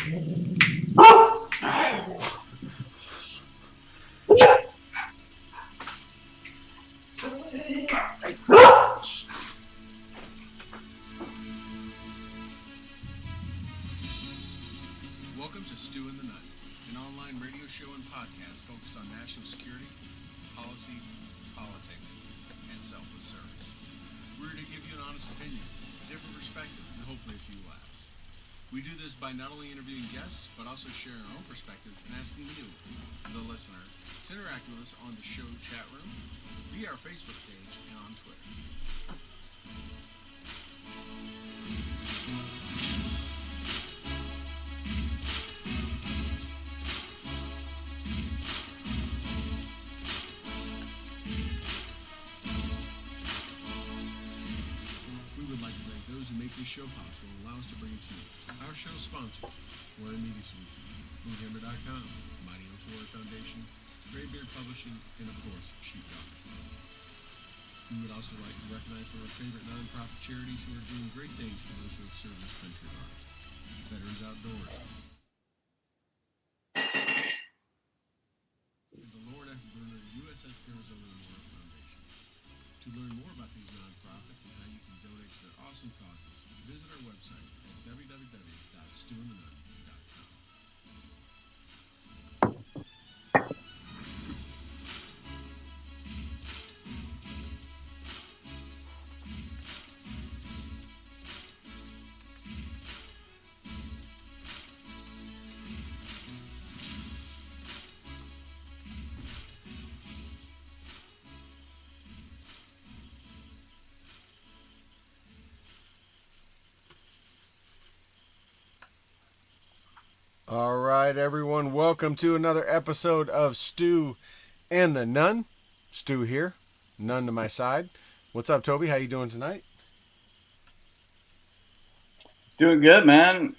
Welcome to Stew in the Nut, an online radio show and podcast focused on national security, policy, politics, and selfless service. We're here to give you an honest opinion, a different perspective, and hopefully a few laughs. We do this by not only interviewing guests, but also sharing our own perspectives and asking you, the listener, to interact with us on the show chat room, via our Facebook page, and on Twitter. Those who make this show possible and allow us to bring it to you. Our show sponsors, Warren Media Solutions, Moonhammer.com, Mighty Oaks Warrior Foundation, Graybeard Publishing, and of course, Sheepdogs. We would also like to recognize some of our favorite non-profit charities who are doing great things for those who have served this country of ours. Veterans Outdoors, and the Lord F. Burner USS Arizona Memorial Foundation. To learn more about these non-profits and how you can donate to their awesome causes, visit our website at www.stewinthenut.com. All right, everyone. Welcome to another episode of Stew and the Nun. Stew here, Nun to my side. What's up, Toby? How you doing tonight? Doing good, man.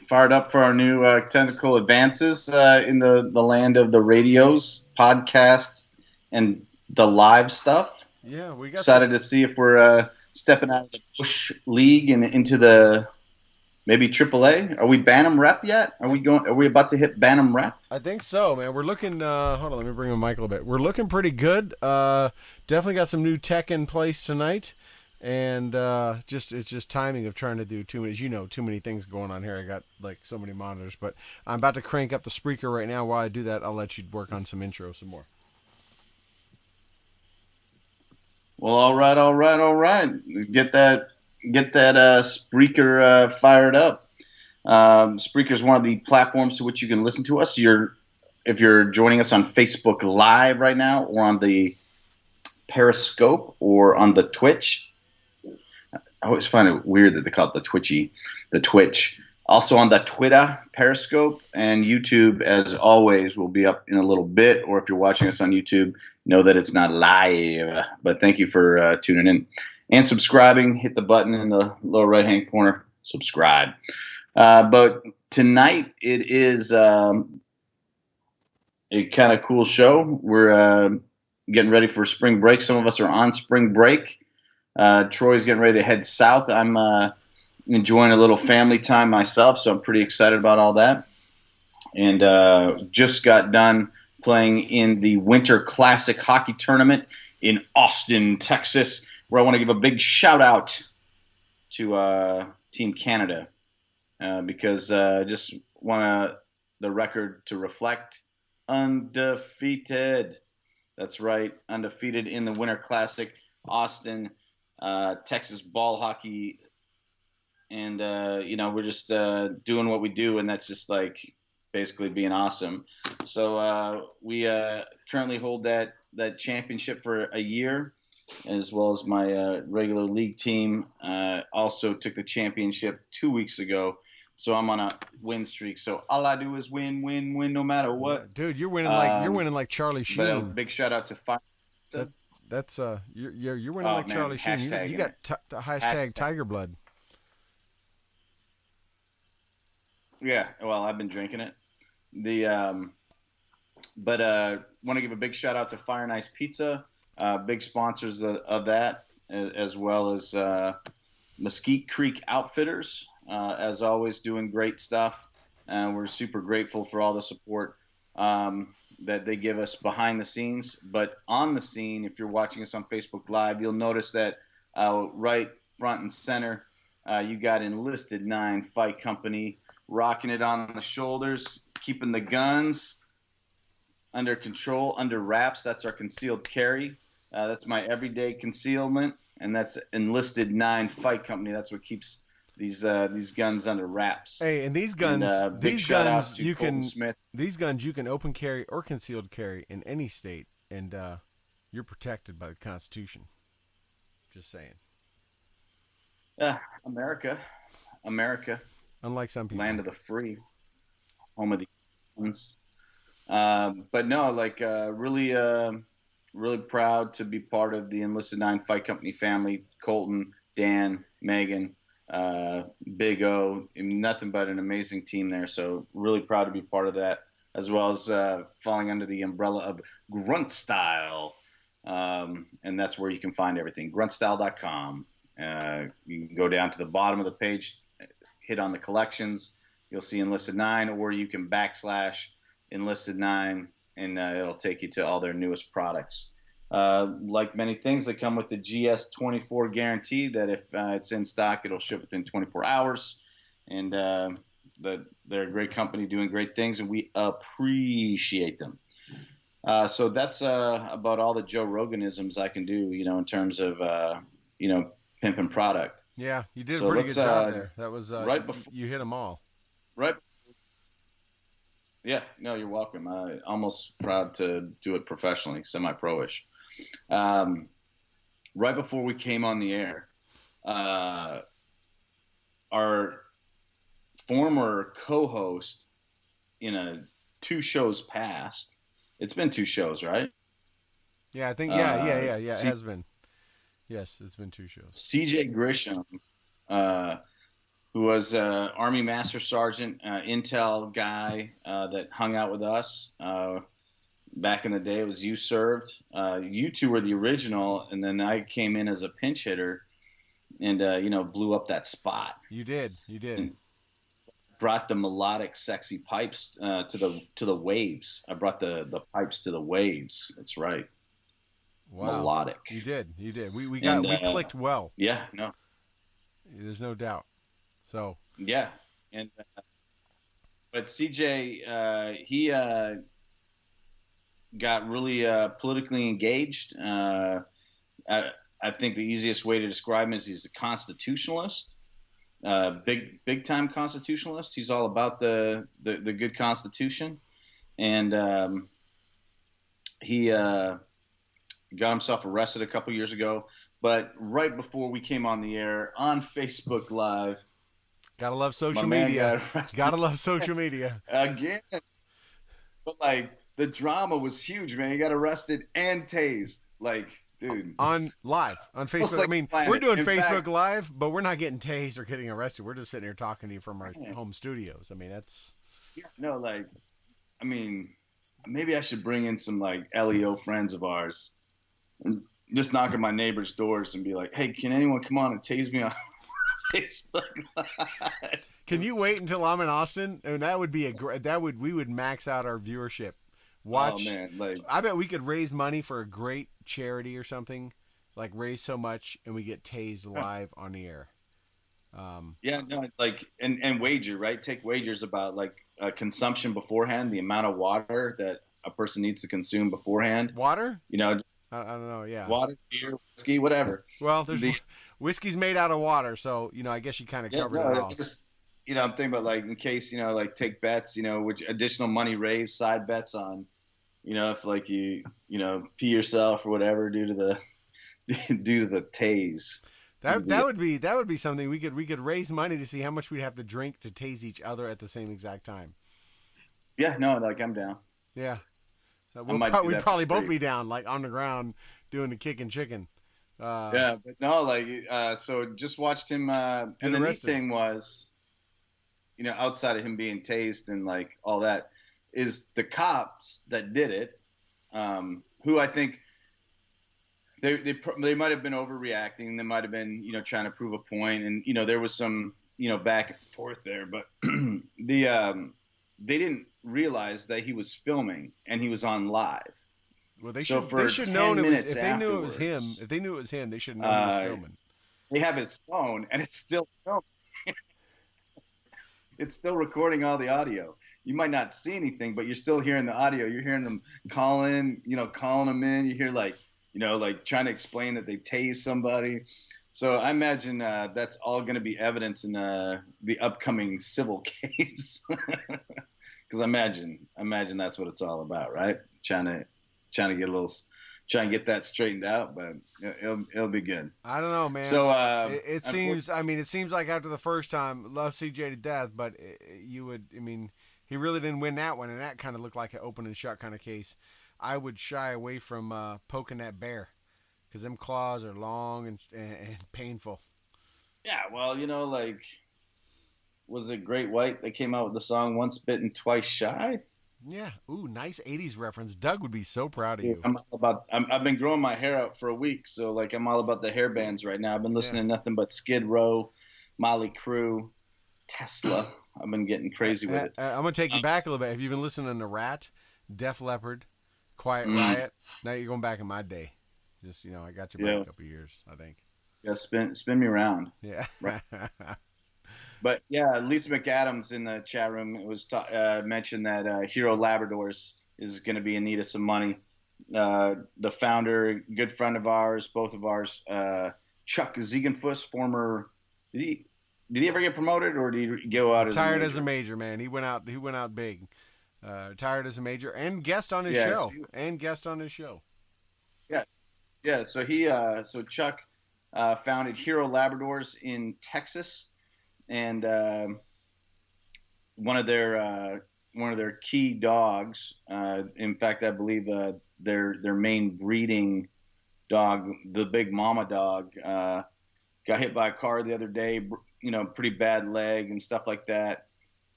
Fired up for our new technical advances in the land of the radios, podcasts, and the live stuff. Yeah, we got excited to see if we're stepping out of the Bush League and into the maybe AAA. Are we Bantam Rep yet? Are we about to hit Bantam Rep? I think so, man. We're looking. Hold on, let me bring my mic a little bit. We're looking pretty good. Definitely got some new tech in place tonight, and it's just timing of trying to do too many. As you know, too many things going on here. I got like so many monitors, but I'm about to crank up the Spreaker right now. While I do that, I'll let you work on some intro some more. Well, all right. Get that Spreaker fired up. Spreaker is one of the platforms to which you can listen to us. If you're joining us on Facebook Live right now, or on the Periscope, or on the Twitch. I always find it weird that they call it the Twitch. Also on the Twitter, Periscope, and YouTube, as always, will be up in a little bit. Or if you're watching us on YouTube, know that it's not live. But thank you for tuning in. And subscribing, hit the button in the lower right-hand corner, subscribe. But tonight it is a kind of cool show. We're getting ready for spring break. Some of us are on spring break. Troy's getting ready to head south. I'm enjoying a little family time myself, so I'm pretty excited about all that. And just got done playing in the Winter Classic Hockey Tournament in Austin, Texas, where I want to give a big shout out to Team Canada because I just want the record to reflect undefeated. That's right, undefeated in the Winter Classic, Austin, Texas ball hockey. And, we're just doing what we do, and that's just like basically being awesome. So we currently hold that championship for a year, as well as my regular league team also took the championship 2 weeks ago. So I'm on a win streak. So all I do is win, no matter what. Dude, you're winning like Charlie Sheen. But a big shout out to Fire. That's you're winning like Charlie Sheen. You got hashtag Tiger Blood. Yeah, well, I've been drinking it. But want to give a big shout out to Fire and Ice Pizza, big sponsors of that, as well as Mesquite Creek Outfitters, as always, doing great stuff. We're super grateful for all the support that they give us behind the scenes. But on the scene, if you're watching us on Facebook Live, you'll notice that right front and center, you got Enlisted 9 Fight Company rocking it on the shoulders, keeping the guns under control, under wraps. That's our concealed carry. That's my everyday concealment, and that's Enlisted 9 Fight Company. That's what keeps these guns under wraps. Hey, and these guns, you can open carry or concealed carry in any state, and you're protected by the Constitution. Just saying. America. Unlike some people. Land of the free, home of the guns. But no, like really proud to be part of the Enlisted 9 Fight Company family. Colton, Dan, Megan, Big O, nothing but an amazing team there. So really proud to be part of that, as well as falling under the umbrella of Grunt Style. And that's where you can find everything, gruntstyle.com. You can go down to the bottom of the page, hit on the collections. You'll see Enlisted 9, or you can / Enlisted 9, and it'll take you to all their newest products. Like many things, they come with the GS24 guarantee that if it's in stock, it'll ship within 24 hours. And they're a great company doing great things, and we appreciate them. So that's about all the Joe Roganisms I can do, in terms of, pimping product. Yeah, you did a pretty good job there. That was right before you hit them all. Right. Yeah, no, you're welcome. I'm almost proud to do it professionally, semi-pro-ish. Right before we came on the air, our former co-host in 2 shows past, it's been 2 shows, right? Yeah, I think, yeah, it has been. Yes, it's been 2 shows. CJ Grisham, who was Army Master Sergeant, Intel guy that hung out with us back in the day. It was You Served. You two were the original, and then I came in as a pinch hitter and, blew up that spot. You did. And brought the melodic, sexy pipes to the waves. I brought the pipes to the waves. That's right. Wow. Melodic. You did. We clicked well. Yeah, no. There's no doubt. So yeah, and but CJ he got really politically engaged. I think the easiest way to describe him is he's a constitutionalist, big time constitutionalist. He's all about the good Constitution, and he got himself arrested a couple years ago. But right before we came on the air on Facebook Live. Gotta love social media. Gotta love social media. Again. But, the drama was huge, man. He got arrested and tased. Dude. On Facebook. We're doing Facebook Live, but we're not getting tased or getting arrested. We're just sitting here talking to you from our home studios. That's... Yeah, no, maybe I should bring in some, LEO friends of ours and just knock on my neighbors' doors and be like, hey, can anyone come on and tase me on Facebook Live? Can you wait until I'm in Austin? And that would be we would max out our viewership. Watch. Oh man, I bet we could raise money for a great charity or something. Raise so much and we get tased live on the air. Yeah, no, and wager, right? Take wagers about consumption beforehand, the amount of water that a person needs to consume beforehand. Water? I don't know, yeah. Water, beer, whiskey, whatever. Well, whiskey's made out of water, so, I guess you kind of covered it all. Just, I'm thinking about, in case, take bets, which additional money raised, side bets on, if, you pee yourself or whatever due to the tase. That would be something we could raise money to see how much we'd have to drink to tase each other at the same exact time. Yeah, no, I'm down. Yeah. We'd probably both be down, on the ground, doing the kicking chicken. Yeah, but no, so just watched him. And the neat thing was, outside of him being tased and all that, is the cops that did it, who I think they might have been overreacting. They might have been, trying to prove a point, and there was some, back and forth there. But they didn't realize that he was filming and he was on live. Well, So they for should 10 known it was minutes if they knew it was him. afterwards, If they knew it was him, they should have known he was uh, filming. they have his phone and it's still filming. It's still recording all the audio. You might not see anything, but you're still hearing the audio. You're hearing them calling them in. You hear like trying to explain that they tased somebody. So I imagine that's all going to be evidence in the upcoming civil case. Because I imagine that's what it's all about, right? Trying to get that straightened out, but it'll be good. I don't know, man. So it seems. I mean, it seems like after the first time, love CJ to death, but you would. I mean, he really didn't win that one, and that kind of looked like an open and shut kind of case. I would shy away from poking that bear because them claws are long and painful. Yeah, well, like, was it Great White that came out with the song "Once Bitten, Twice Shy"? Yeah. Ooh, nice '80s reference. Doug would be so proud of you. I've been growing my hair out for a week, so like I'm all about the hair bands right now. I've been listening to nothing but Skid Row, Molly Crew, Tesla. I've been getting crazy with it. I'm gonna take you back a little bit. Have you been listening to Rat, Def Leppard, Quiet Riot? Now you're going back in my day. Just I got you back a couple years, I think. Yeah, spin me around. Yeah. Right. But yeah, Lisa McAdams in the chat room was mentioned that Hero Labradors is going to be in need of some money. The founder, good friend of ours, both of ours, Chuck Ziegenfuss, former. Did he ever get promoted, or did he go out retired as a major? Man, he went out big. Retired as a major and guest on his show. Yeah. So Chuck founded Hero Labradors in Texas. And one of their key dogs, in fact, I believe their main breeding dog, the big mama dog, got hit by a car the other day. Pretty bad leg and stuff like that.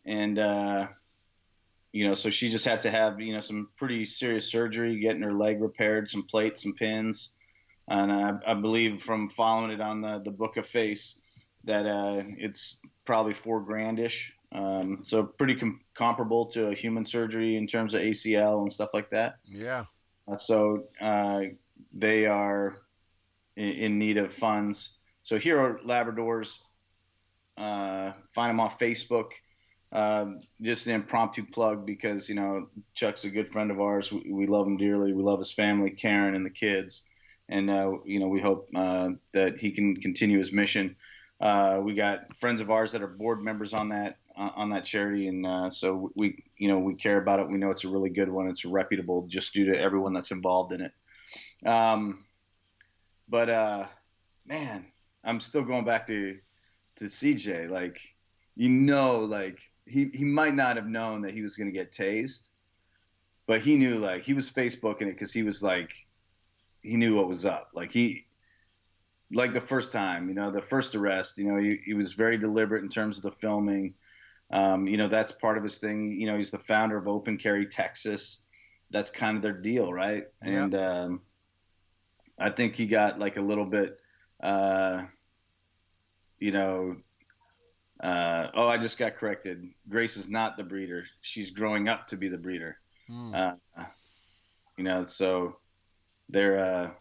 And so she just had to have some pretty serious surgery, getting her leg repaired, some plates, some pins, and I believe from following it on the Book of Face that it's probably $4,000-ish. So pretty comparable to a human surgery in terms of ACL and stuff like that. Yeah. So they are in need of funds. So Hero Labradors, find them on Facebook. Just an impromptu plug because, Chuck's a good friend of ours. We love him dearly. We love his family, Karen and the kids. And, we hope that he can continue his mission. We got friends of ours that are board members on that charity, and so we care about it. We know it's a really good one. It's reputable, just due to everyone that's involved in it. But man, I'm still going back to CJ. Like, he might not have known that he was going to get tased, but he knew. Like, he was Facebooking it because he was like, he knew what was up. Like the first time, the first arrest, he was very deliberate in terms of the filming. That's part of his thing. He's the founder of Open Carry Texas. That's kind of their deal, right? Yeah. And I think he got like a little bit, I just got corrected. Grace is not the breeder. She's growing up to be the breeder. So they're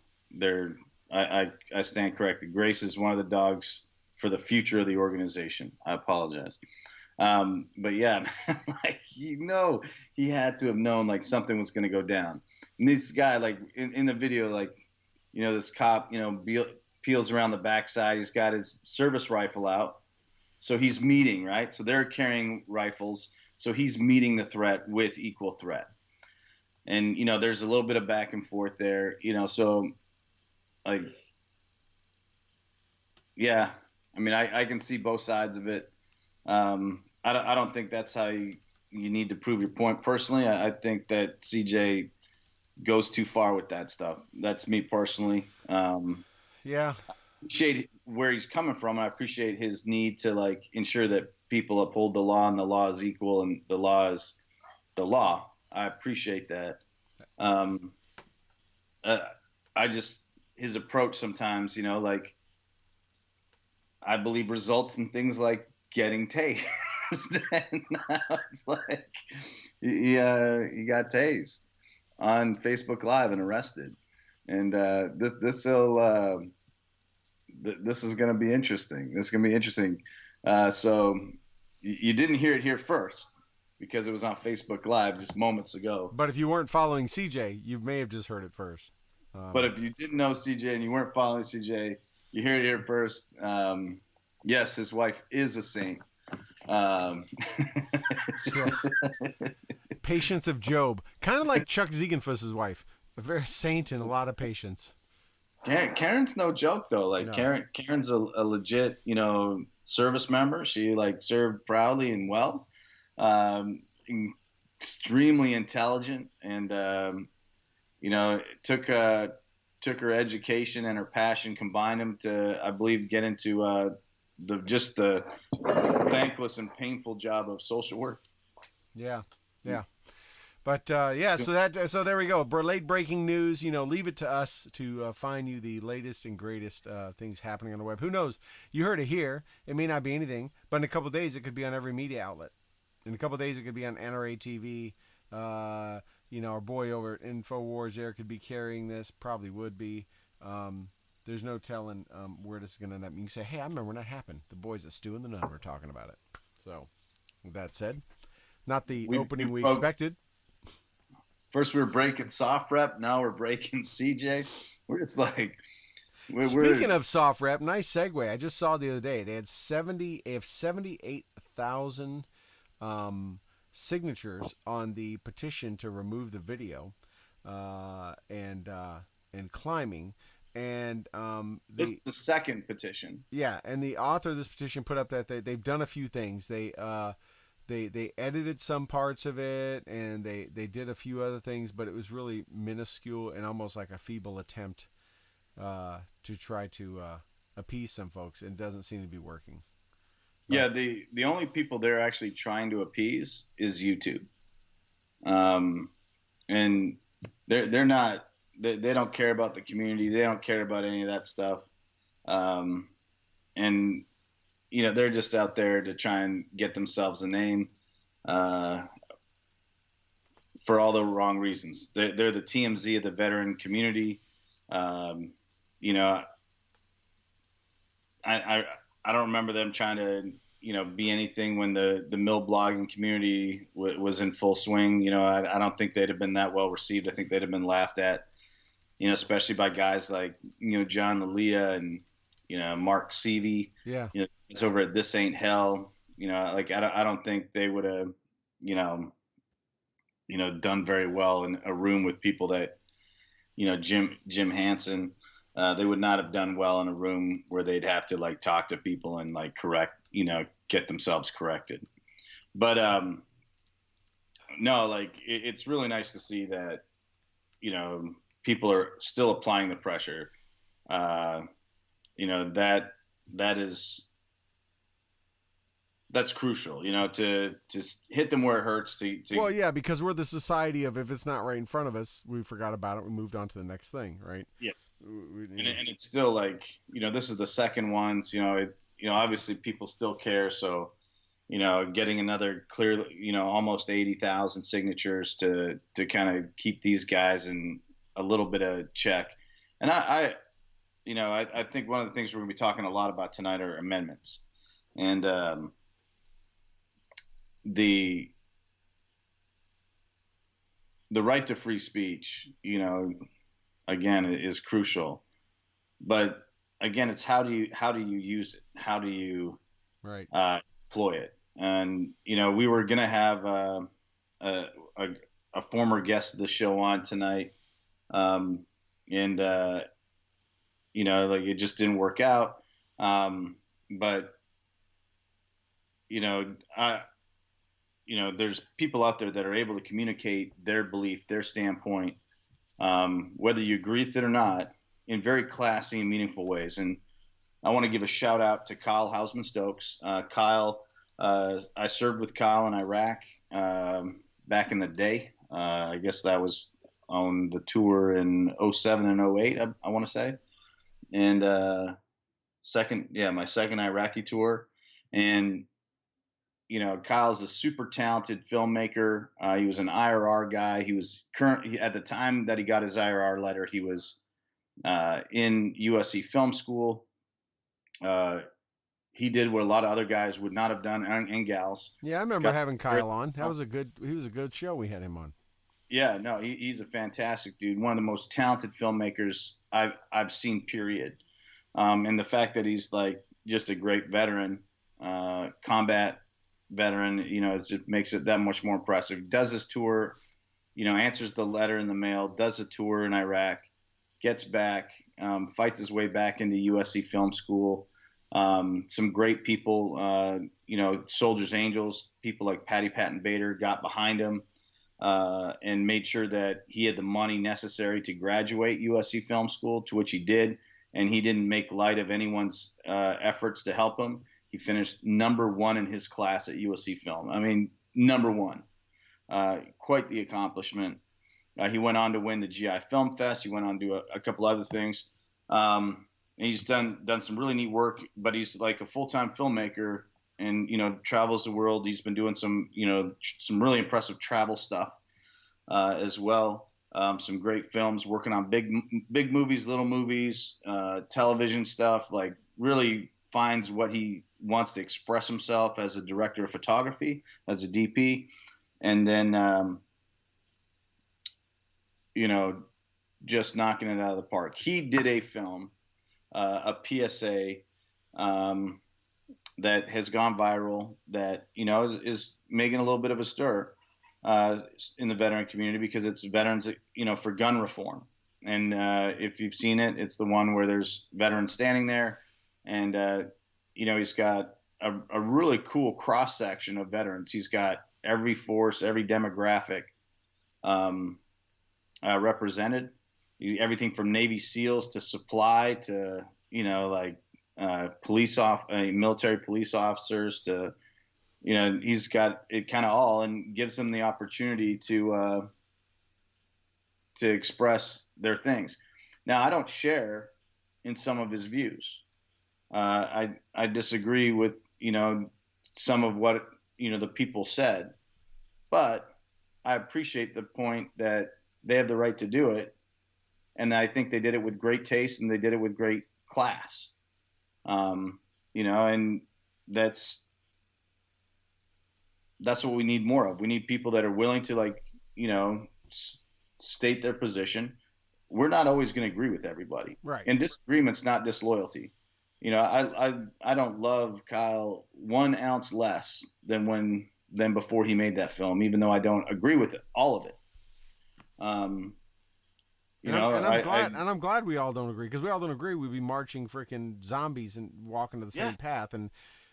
I stand corrected. Grace is one of the dogs for the future of the organization. I apologize. But yeah, he had to have known like something was going to go down. And this guy, like in the video, this cop, peels around the backside. He's got his service rifle out. So he's meeting, right? So they're carrying rifles. So he's meeting the threat with equal threat. And, there's a little bit of back and forth there, so like, yeah, I mean, I can see both sides of it. I don't think that's how you need to prove your point. Personally, I think that CJ goes too far with that stuff. That's me personally. Yeah. I appreciate where he's coming from. And I appreciate his need to like ensure that people uphold the law and the law is equal and the law is the law. I appreciate that. His approach sometimes, I believe results in things like getting tased. and now it's like he got tased on Facebook Live and arrested. And this is going to be interesting. This is going to be interesting. So you didn't hear it here first because it was on Facebook Live just moments ago. But if you weren't following CJ, you may have just heard it first. But if you didn't know CJ and you weren't following CJ, you hear it here first. Yes, his wife is a saint. Yes. Patience of Job. Kind of like Chuck Ziegenfuss's wife. A very saint and a lot of patience. Karen's no joke though. Like No. Karen's a legit, service member. She like served proudly and well. Extremely intelligent, and took her education and her passion, combined them to, I believe, get into the thankless and painful job of social work. Yeah. But so there we go. Late breaking news. Leave it to us to find you the latest and greatest things happening on the web. Who knows? You heard it here. It may not be anything, but in a couple of days it could be on every media outlet. In a couple of days it could be on NRA TV. Our boy over at InfoWars there could be carrying this. Probably would be. There's no telling where this is going to end up. You can say, hey, I remember when that happened. The boys at Stu and the Nun were talking about it. So, with that said, not the opening we expected. First we were breaking soft rep. Now we're breaking CJ. We're just like... Speaking of soft rep, nice segue. I just saw the other day. They have 78,000 signatures on the petition to remove the video and climbing. And this is the second petition. Yeah, and the author of this petition put up that they've done a few things. They edited some parts of it, and they did a few other things, but it was really minuscule and almost like a feeble attempt to try to appease some folks, and it doesn't seem to be working. But, yeah, the only people they're actually trying to appease is YouTube, and they're not. They don't care about the community. They don't care about any of that stuff. And, they're just out there to try and get themselves a name for all the wrong reasons. They're the TMZ of the veteran community. I don't remember them trying to, be anything when the mill blogging community was in full swing. I don't think they'd have been that well received. I think they'd have been laughed at. Especially by guys like, John Lalia and, Mark Seavey. Yeah. It's over at This Ain't Hell. I don't think they would have, done very well in a room with people that, Jim Hansen. They would not have done well in a room where they'd have to like talk to people and like correct, get themselves corrected. But no, like it's really nice to see that, people are still applying the pressure. That's crucial, to hit them where it hurts. Well, yeah, because we're the society of if it's not right in front of us, we forgot about it. We moved on to the next thing, right? Yeah. And it's still like, this is the second one. So, obviously people still care. So, getting another clear, almost 80,000 signatures to kind of keep these guys in a little bit of check. And I think one of the things we're going to be talking a lot about tonight are amendments. And the right to free speech, again, is crucial. But again, it's how do you use it? How do you deploy it? And we were going to have a former guest of the show on tonight. Like it just didn't work out. But there's people out there that are able to communicate their belief, their standpoint, whether you agree with it or not, in very classy and meaningful ways. And I want to give a shout out to Kyle Hausman Stokes. Kyle, I served with Kyle in Iraq back in the day. I guess that was on the tour in 07 and 08, I want to say. And my second Iraqi tour. And, Kyle's a super talented filmmaker. He was an IRR guy. He was at the time that he got his IRR letter. He was in USC Film School. He did what a lot of other guys would not have done, and gals. Yeah, I remember having Kyle on. He was a good show. We had him on. Yeah, no, he's a fantastic dude. One of the most talented filmmakers I've seen. Period. And the fact that he's like just a great veteran, combat veteran, it just makes it that much more impressive. Does his tour, answers the letter in the mail, does a tour in Iraq, gets back, fights his way back into USC Film School. Some great people, Soldiers Angels, people like Patty Patton Bader got behind him and made sure that he had the money necessary to graduate USC Film School, to which he did. And he didn't make light of anyone's efforts to help him. He finished number 1 in his class at USC Film. I mean, number 1. Quite the accomplishment. He went on to win the GI Film Fest. He went on to do a couple other things. And he's done some really neat work, but he's like a full-time filmmaker and, travels the world. He's been doing some really impressive travel stuff as well. Some great films, working on big movies, little movies, television stuff, like really finds what he wants to express himself as a director of photography, as a DP. And then, just knocking it out of the park. He did a film, a PSA, that has gone viral that, is making a little bit of a stir in the veteran community, because it's veterans, for gun reform. And if you've seen it, it's the one where there's veterans standing there, and he's got a really cool cross section of veterans. He's got every force, every demographic represented. Everything from Navy SEALs to supply to military police officers to. He's got it kind of all, and gives them the opportunity to express their things. Now, I don't share in some of his views. I disagree with, some of what, the people said, but I appreciate the point that they have the right to do it. And I think they did it with great taste, and they did it with great class. And that's what we need more of. We need people that are willing to state their position. We're not always going to agree with everybody. Right. And disagreement's not disloyalty. I don't love Kyle 1 ounce less than before he made that film, even though I don't agree with all of it. I'm glad we all don't agree, because we all don't agree. We'd be marching freaking zombies and walking to the same path. And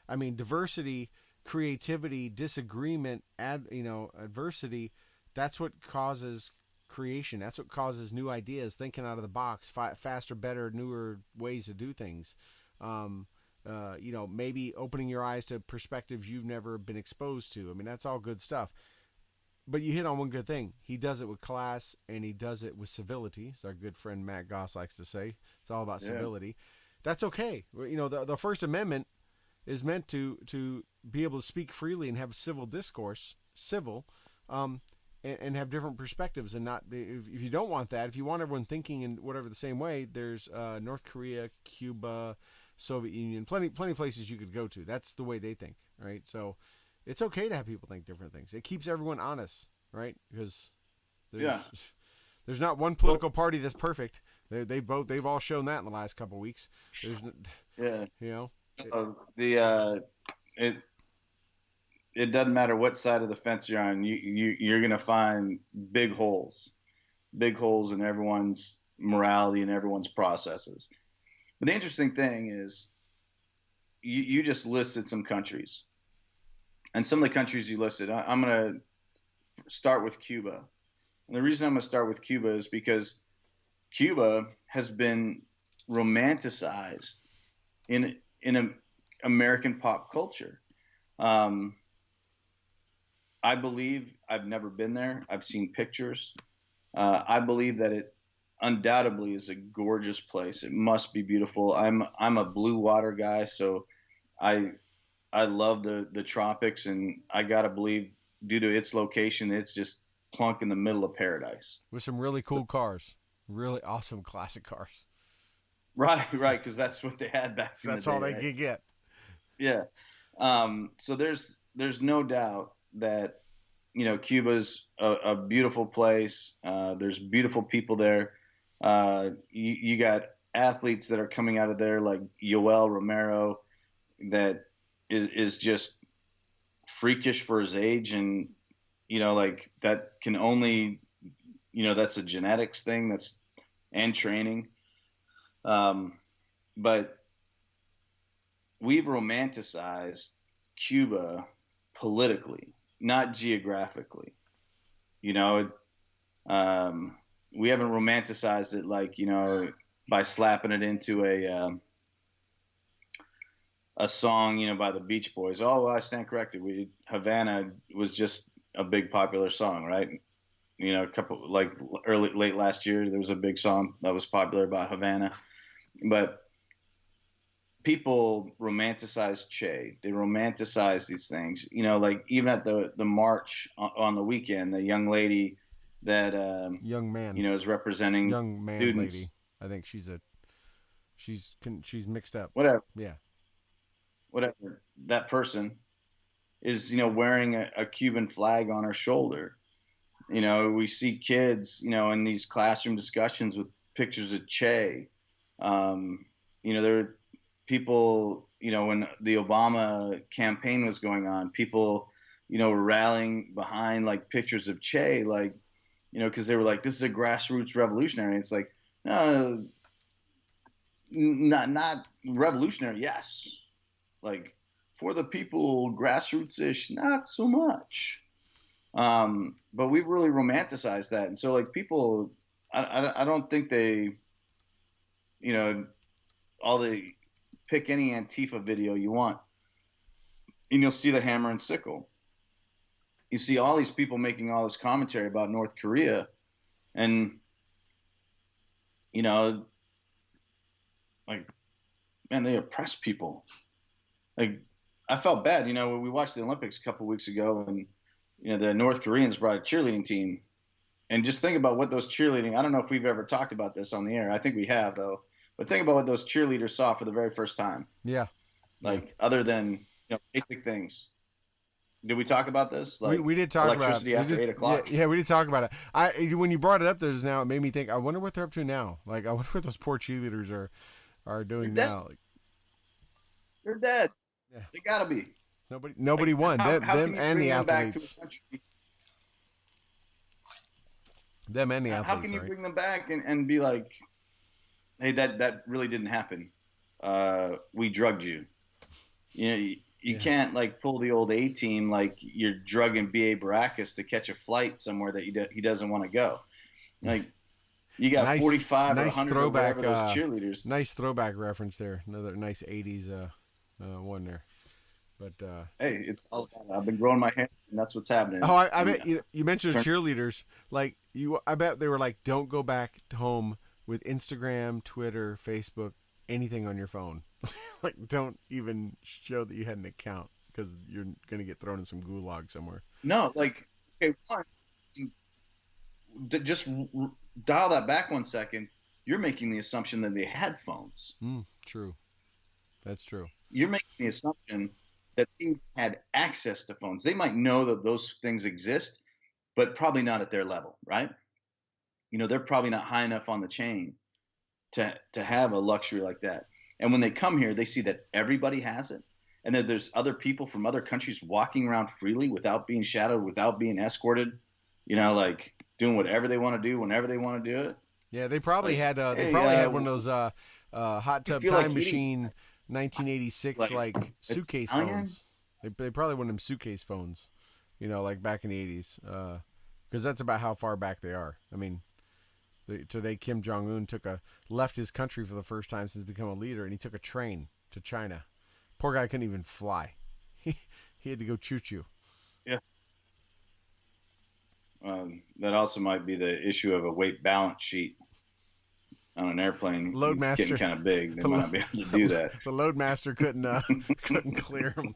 I mean, diversity, creativity, disagreement, adversity, that's what causes creation. That's what causes new ideas, thinking out of the box, faster, better, newer ways to do things. Maybe opening your eyes to perspectives you've never been exposed to. I mean, that's all good stuff. But you hit on one good thing. He does it with class, and he does it with civility, as our good friend Matt Goss likes to say. It's all about civility. That's okay. The First Amendment is meant to be able to speak freely and have civil discourse, and have different perspectives, and not, if you don't want that, if you want everyone thinking in whatever the same way, there's North Korea, Cuba, Soviet Union, plenty of places you could go to. That's the way they think, right? So it's okay to have people think different things. It keeps everyone honest, right? Because there's not one political party that's perfect. They've all shown that in the last couple of weeks. It doesn't matter what side of the fence you're on. You're going to find big holes in everyone's morality and everyone's processes. But the interesting thing is, you just listed some countries, and some of the countries you listed, I'm going to start with Cuba. And the reason I'm going to start with Cuba is because Cuba has been romanticized in American pop culture. I believe, I've never been there. I've seen pictures. I believe that it undoubtedly is a gorgeous place. It must be beautiful. I'm a blue water guy, so I I love the tropics, and I gotta believe due to its location, it's just plunk in the middle of paradise. With some really cool cars, really awesome classic cars. Right, right, because that's what they had back So in the that's day. all they Right? could get. Yeah. So there's no doubt that Cuba's a beautiful place. There's beautiful people there. You got athletes that are coming out of there like Yoel Romero that is just freakish for his age, and like that can only that's a genetics thing, that's and training. But we've romanticized Cuba politically, not geographically. You know, we haven't romanticized it like by slapping it into a song, by the Beach Boys. Oh, I stand corrected. Havana was just a big popular song, right? A couple like late last year, there was a big song that was popular about Havana, but people romanticize Che. They romanticize these things. Like even at the march on the weekend, the young lady that Young man, is representing young man students. lady. I think she's mixed up. Whatever, Yeah. whatever. That person is wearing a Cuban flag on her shoulder. We see kids in these classroom discussions with pictures of Che. There are people, when the Obama campaign was going on, people, were rallying behind like pictures of Che, like, because they were like, this is a grassroots revolutionary. It's like, no, not revolutionary. Yes. Like for the people, grassroots ish, not so much. But we've really romanticized that. And so like people, I don't think they, all the pick any Antifa video you want and you'll see the hammer and sickle. You see all these people making all this commentary about North Korea, and like, man, they oppress people. Like, I felt bad, when we watched the Olympics a couple of weeks ago, and the North Koreans brought a cheerleading team, and just think about what those cheerleading. I don't know if we've ever talked about this on the air. I think we have though. But think about what those cheerleaders saw for the very first time. Yeah. Like other than basic things. Did we talk about this? Like we did talk about electricity after 8 o'clock. Yeah, we did talk about it. When you brought it up just now, it made me think. I wonder what they're up to now. Like, I wonder what those poor cheerleaders are doing now. Like, they're dead. Yeah. They gotta be. Nobody won. How them and the them back athletes. to a country? Them and the athletes. How can you bring them back and be like, hey, that really didn't happen. We drugged you. You can't like pull the old A team like you're drugging B.A. Baracus to catch a flight somewhere that he doesn't want to go. Like you got 45 or 100 throwback, or whatever those cheerleaders. Nice throwback reference there. Another nice 80s one there. But hey, it's all about it. I've been growing my hair, and that's what's happening. Oh, I bet you mentioned cheerleaders. Like I bet they were like, don't go back home with Instagram, Twitter, Facebook, anything on your phone. Like, don't even show that you had an account because you're going to get thrown in some gulag somewhere. No, like, okay, just dial that back 1 second. You're making the assumption that they had phones. True. That's true. You're making the assumption that they had access to phones. They might know that those things exist, but probably not at their level, right? They're probably not high enough on the chain to have a luxury like that. And when they come here, they see that everybody has it, and that there's other people from other countries walking around freely without being shadowed, without being escorted, like doing whatever they want to do whenever they want to do it. Yeah, they probably had one of those hot tub time machine 1986 like suitcase phones. They probably one of them suitcase phones, like back in the 80s, because that's about how far back they are. I mean, today Kim Jong-un left his country for the first time since becoming a leader, and he took a train to China. Poor guy couldn't even fly. He had to go choo-choo. Yeah. That also might be the issue of a weight balance sheet on an airplane. Loadmaster getting kind of big. They might not be able to do that. The Loadmaster couldn't clear him.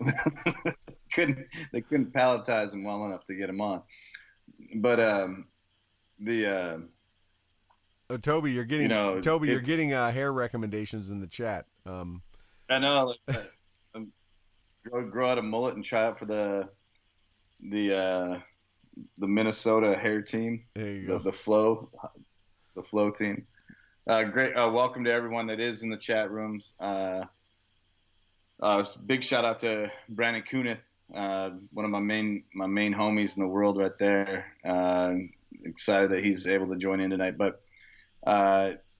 they couldn't palletize him well enough to get him on. But the Oh, Toby, you're you getting know, hair recommendations in the chat. I know, like, grow out a mullet and try out for the uh, the Minnesota hair team, There you the go. the flow team. Great, welcome to everyone that is in the chat rooms. Big shout out to Brandon Kunith, one of my main homies in the world, right there. Excited that he's able to join in tonight. But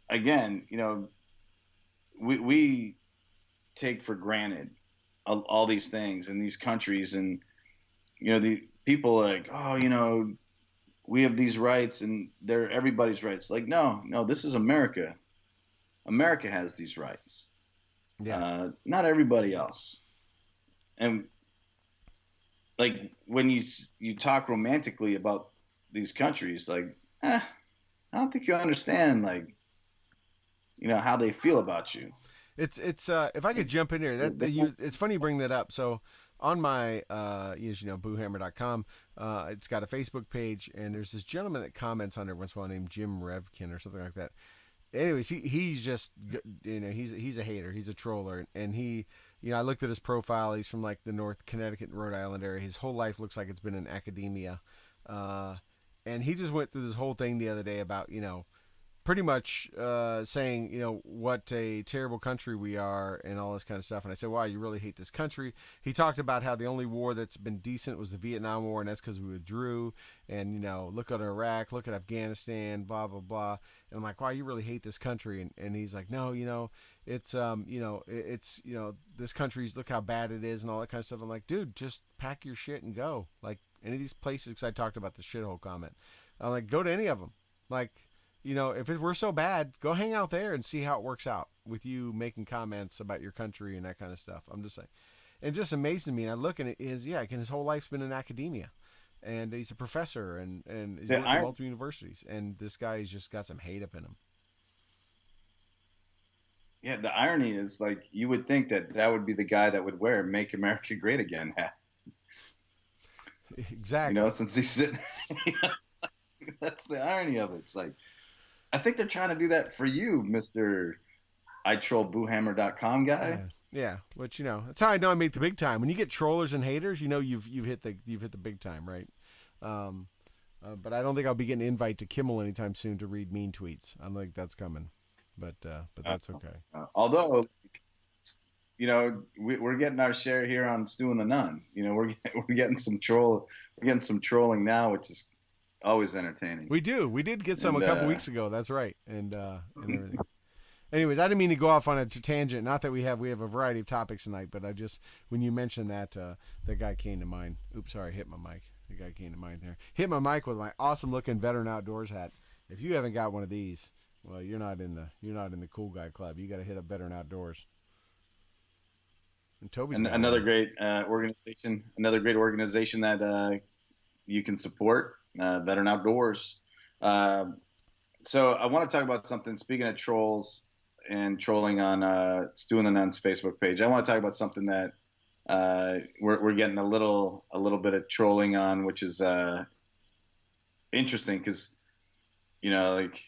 again, you know, we take for granted all these things in these countries, and you know, the people are like, oh, you know, we have these rights and they're everybody's rights. Like, no, this is America. America has these rights. Yeah. Not everybody else. And like when you talk romantically about these countries, like, I don't think you understand, like, you know, how they feel about you. It's if I could jump in here, it's funny you bring that up. So on my as you know, boohammer.com, it's got a Facebook page, and there's this gentleman that comments on there once in a while named Jim Revkin or something like that. Anyways, he's just, you know, he's a hater, he's a troller, and he, you know, I looked at his profile. He's from like the North Connecticut and Rhode Island area. His whole life looks like it's been in academia, and he just went through this whole thing the other day about, you know, pretty much saying, you know, what a terrible country we are and all this kind of stuff. And I said, wow, you really hate this country. He talked about how the only war that's been decent was the Vietnam War, and that's because we withdrew. And, you know, look at Iraq, look at Afghanistan, blah, blah, blah. And I'm like, wow, you really hate this country. And he's like, no, you know, it's, it's, you know, this country's, look how bad it is and all that kind of stuff. I'm like, dude, just pack your shit and go. Like, any of these places, because I talked about the shithole comment. I'm like, go to any of them. Like, you know, if we're so bad, go hang out there and see how it works out with you making comments about your country and that kind of stuff. I'm just saying. And it just amazes me. And I look, and it is, yeah, his whole life's been in academia. And he's a professor, and he's worked at multiple universities. And this guy's just got some hate up in him. Yeah, the irony is, like, you would think that would be the guy that would wear "Make America Great Again" hat. Exactly. You know, since he's sitting, that's the irony of it. It's like, I think they're trying to do that for you, Mr. itrollboohammer.com guy. Yeah, which, you know, that's how I know I made the big time. When you get trollers and haters, you know you've hit the big time, right? But I don't think I'll be getting an invite to Kimmel anytime soon to read mean tweets. I don't think that's coming, but that's okay. Although, you know, we're getting our share here on Stu and the Nun. You know, we're getting some trolling now, which is always entertaining. We did get some a couple weeks ago. That's right, and everything. Anyways, I didn't mean to go off on a tangent. Not that we have a variety of topics tonight, but I just, when you mentioned that, that guy came to mind. Oops, sorry, hit my mic. The guy came to mind there. Hit my mic with my awesome looking Veteran Outdoors hat. If you haven't got one of these, well, you're not in the cool guy club. You got to hit up Veteran Outdoors. And Toby's another great organization. Another great organization that you can support. Veteran Outdoors. So I want to talk about something. Speaking of trolls and trolling on Stu and the Nun's Facebook page, I want to talk about something that we're getting a little bit of trolling on, which is interesting because, you know, like,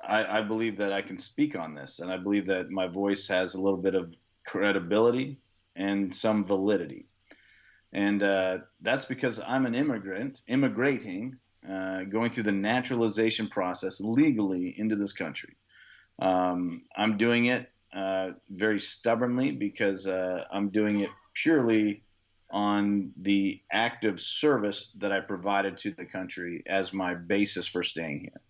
I believe that I can speak on this, and I believe that my voice has a little bit of credibility and some validity. And that's because I'm an immigrating, going through the naturalization process legally into this country. I'm doing it very stubbornly because I'm doing it purely on the active service that I provided to the country as my basis for staying here.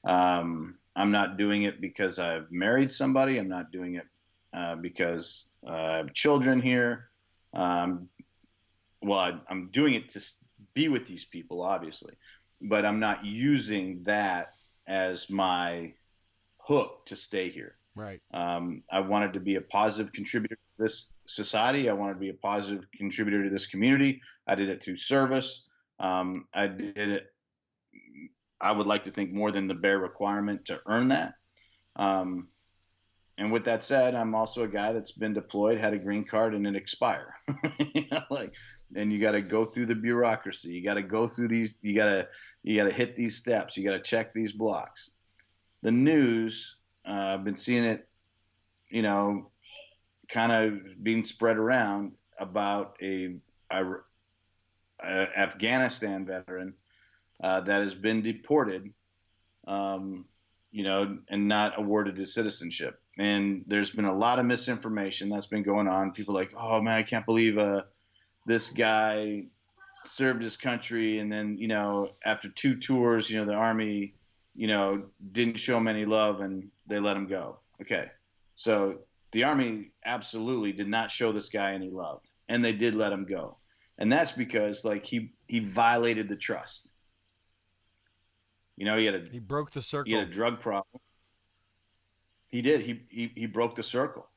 I'm not doing it because I've married somebody. I'm not doing it because I have children here. I'm doing it to be with these people, obviously, but I'm not using that as my hook to stay here. Right. I wanted to be a positive contributor to this society. I wanted to be a positive contributor to this community. I did it through service. I did it, I would like to think, more than the bare requirement to earn that. And with that said, I'm also a guy that's been deployed, had a green card, and it expire. And you got to go through the bureaucracy. You got to go through these. You got to hit these steps. You got to check these blocks. The news, I've been seeing it, kind of being spread around about a Afghanistan veteran that has been deported, and not awarded his citizenship. And there's been a lot of misinformation that's been going on. People are like, oh man, I can't believe this guy served his country, and then after 2 tours, the Army, didn't show him any love and they let him go. Okay, so the Army absolutely did not show this guy any love, and they did let him go, and that's because he violated the trust. He broke the circle. He had a drug problem. He did. He broke the circle.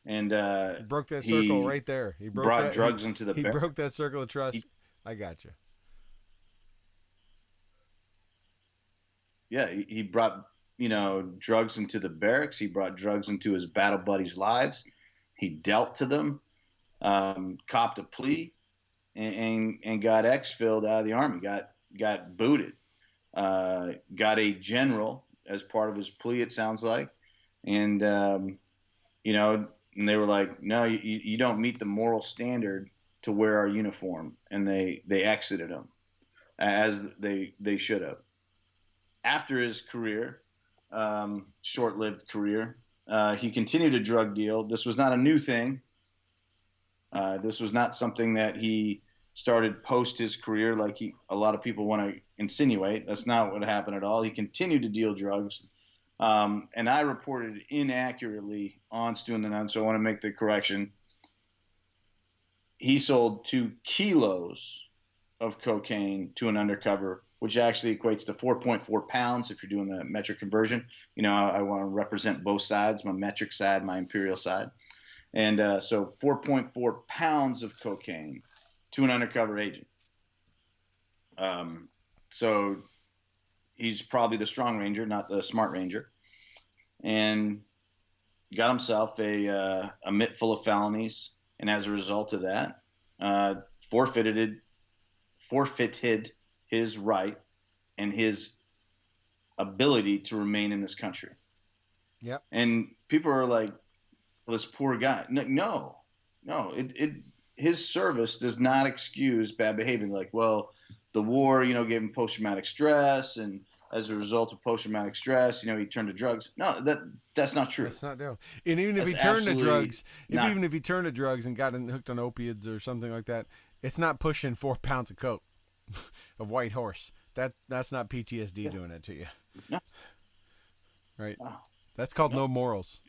And he broke that circle right there. He brought drugs into the. He broke that circle of trust. I got you. Yeah, he brought drugs into the barracks. He brought drugs into his battle buddies' lives. He dealt to them, copped a plea, and got exfilled out of the Army. Got booted. Got a general as part of his plea. It sounds like, and and they were like, no, you don't meet the moral standard to wear our uniform. And they exited him as they should have. After his career, short-lived career, he continued a drug deal. This was not a new thing. This was not something that he started post his career like a lot of people want to insinuate. That's not what happened at all. He continued to deal drugs. And I reported inaccurately on Stu and the Nun, so I want to make the correction. He sold 2 kilos of cocaine to an undercover, which actually equates to 4.4 pounds if you're doing the metric conversion. I want to represent both sides, my metric side, my imperial side. And so 4.4 pounds of cocaine to an undercover agent. So he's probably the strong ranger, not the smart ranger, and got himself a mitt full of felonies. And as a result of that, forfeited his right and his ability to remain in this country. Yep. And people are like, well, this poor guy. No. His service does not excuse bad behavior. Like, well, the war, gave him post-traumatic stress, and as a result of post-traumatic stress, he turned to drugs. No, that's not true. That's not true. And even if he turned to drugs, if he turned to drugs and got hooked on opiates or something like that, it's not pushing 4 pounds of coke of White Horse. That's not PTSD doing it to you. No. Right. That's called no morals.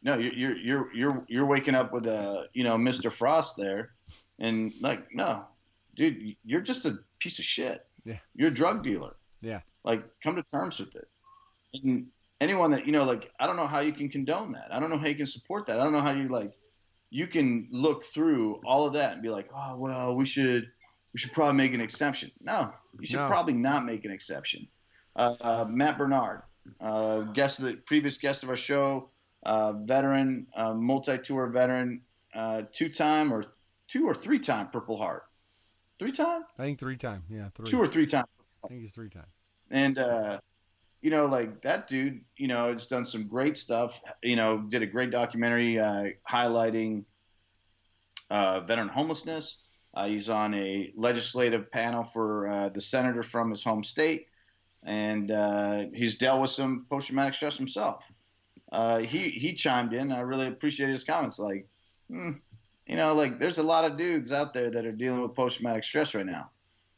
No, you're waking up with Mr. Frost there, and like, no, dude, you're just a piece of shit. Yeah. You're a drug dealer. Yeah. Like, come to terms with it. And anyone that I don't know how you can condone that. I don't know how you can support that. I don't know how you can look through all of that and be like, oh well, we should probably make an exception. No, you should probably not make an exception. Matt Bernard, previous guest of our show. Veteran, multi-tour veteran, 2-time or 2 or 3-time Purple Heart. 3-time? I think 3-time. Yeah, 3. 2 or 3-time. I think he's 3-time. And that dude, has done some great stuff. Did a great documentary highlighting veteran homelessness. He's on a legislative panel for the senator from his home state, and he's dealt with some post-traumatic stress himself. He chimed in. I really appreciated his comments. Like, there's a lot of dudes out there that are dealing with post-traumatic stress right now,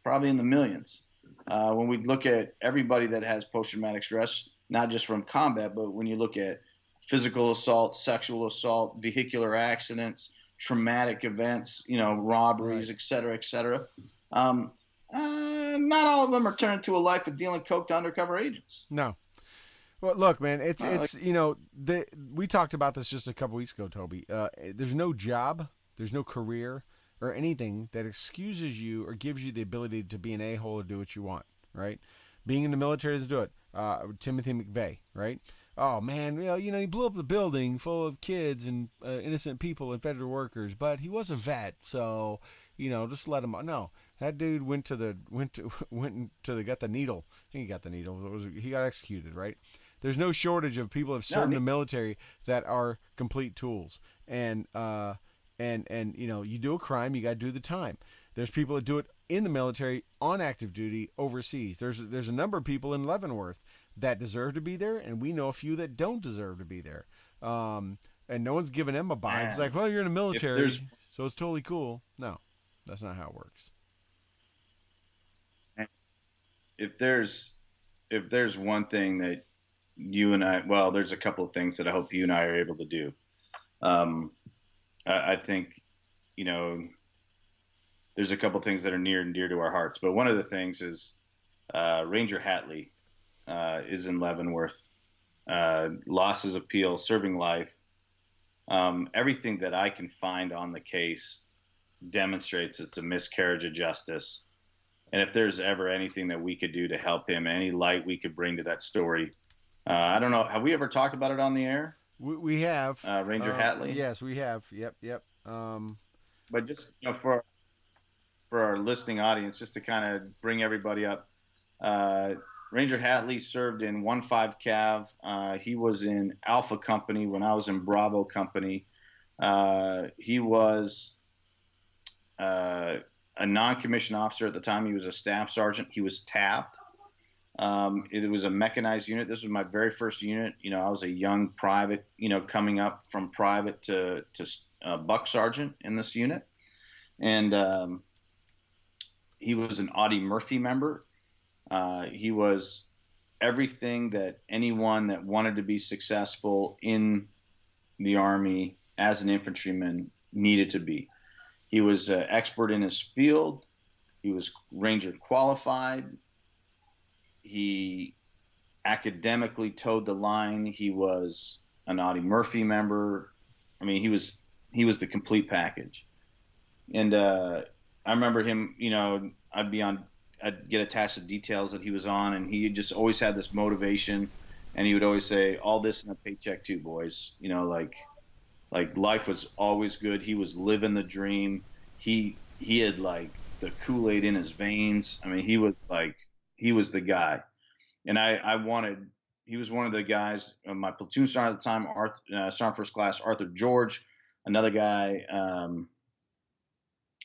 probably in the millions. When we look at everybody that has post-traumatic stress, not just from combat, but when you look at physical assault, sexual assault, vehicular accidents, traumatic events, robberies, right, et cetera, et cetera. Not all of them are turned to a life of dealing coke to undercover agents. No. Well, look, man, we talked about this just a couple weeks ago, Toby. There's no job, there's no career or anything that excuses you or gives you the ability to be an a-hole or do what you want, right? Being in the military doesn't do it. Timothy McVeigh, right? oh man, he blew up the building full of kids and innocent people and federal workers, but he was a vet, so just let him. No, that dude went to the got the needle. I think he got the needle. He got executed, right? There's no shortage of people who have served in the military that are complete tools, and you do a crime, you got to do the time. There's people that do it in the military on active duty overseas. There's a number of people in Leavenworth that deserve to be there, and we know a few that don't deserve to be there. And no one's giving them a bite. It's like, well, you're in the military, so it's totally cool. No, that's not how it works. If there's one thing that you and I, well, there's a couple of things that I hope you and I are able to do. I think, there's a couple of things that are near and dear to our hearts, but one of the things is Ranger Hatley is in Leavenworth. Lost his appeal, serving life. Everything that I can find on the case demonstrates it's a miscarriage of justice. And if there's ever anything that we could do to help him, any light we could bring to that story, I don't know. Have we ever talked about it on the air? We have. Ranger Hatley? Yes, we have. Yep. But just for our listening audience, just to kind of bring everybody up, Ranger Hatley served in 1-5 Cav. He was in Alpha Company when I was in Bravo Company. He was a non-commissioned officer at the time. He was a staff sergeant. He was tapped. It was a mechanized unit. This was my very first unit. I was a young private, coming up from private to buck sergeant in this unit. And he was an Audie Murphy member. He was everything that anyone that wanted to be successful in the Army as an infantryman needed to be. He was expert in his field. He was Ranger qualified. He academically towed the line. He was an Audie Murphy member. I mean, he was the complete package. And I remember him, I'd get attached to details that he was on, and he just always had this motivation, and he would always say, all this in a paycheck too, boys. Like life was always good. He was living the dream. He had like the Kool-Aid in his veins. I mean, he was the guy. And he was one of the guys, my platoon sergeant at the time, Sergeant First Class Arthur George, another guy,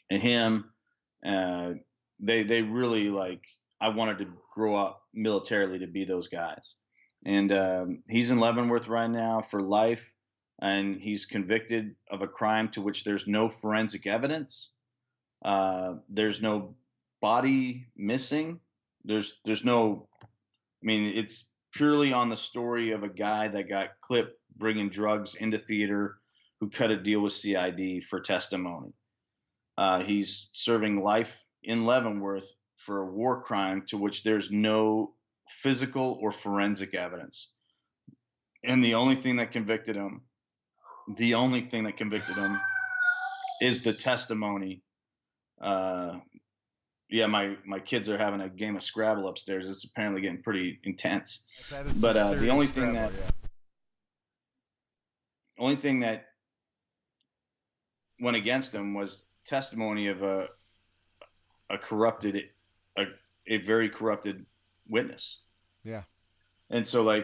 and him, they really I wanted to grow up militarily to be those guys. And he's in Leavenworth right now for life. And he's convicted of a crime to which there's no forensic evidence. There's no body missing. There's no, it's purely on the story of a guy that got clipped bringing drugs into theater who cut a deal with CID for testimony. He's serving life in Leavenworth for a war crime to which there's no physical or forensic evidence. And the only thing that convicted him is the testimony. Yeah, my kids are having a game of Scrabble upstairs. It's apparently getting pretty intense. But the only thing that went against him was testimony of a very corrupted witness. Yeah. And so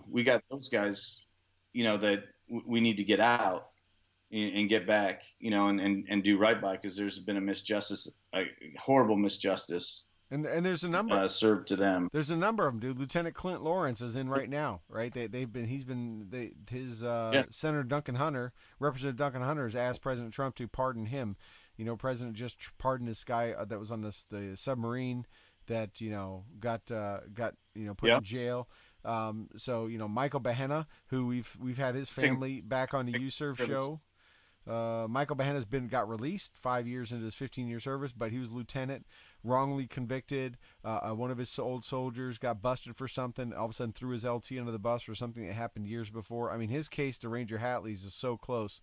we got those guys, that we need to get out and get back, and do right by, because there's been a horrible misjustice. And there's a number served to them. There's a number of them, dude. Lieutenant Clint Lawrence is in right now, right? Senator Duncan Hunter, Representative Duncan Hunter, has asked President Trump to pardon him. President just pardoned this guy that was on the submarine that got put in jail. So Michael Behenna, who we've had his family back on the USERV show. Michael Behenna's got released 5 years into his 15-year service, but he was lieutenant, wrongly convicted. One of his old soldiers got busted for something, all of a sudden threw his LT under the bus for something that happened years before. His case to Ranger Hatley's is so close.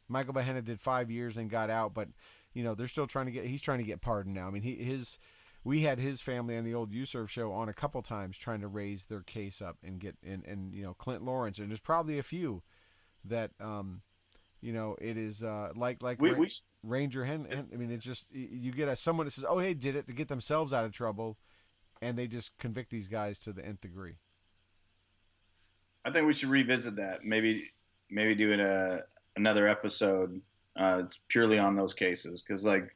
Michael Behenna did 5 years and got out, but they're still he's trying to get pardoned now. we had his family on the old UServe show on a couple times trying to raise their case up and get and Clint Lawrence, and there's probably a few that it is like we Ranger Hen. I mean, it's just you get someone that says, "Oh, hey, did it to get themselves out of trouble," and they just convict these guys to the nth degree. I think we should revisit that. Maybe do it another episode. It's purely on those cases because, like,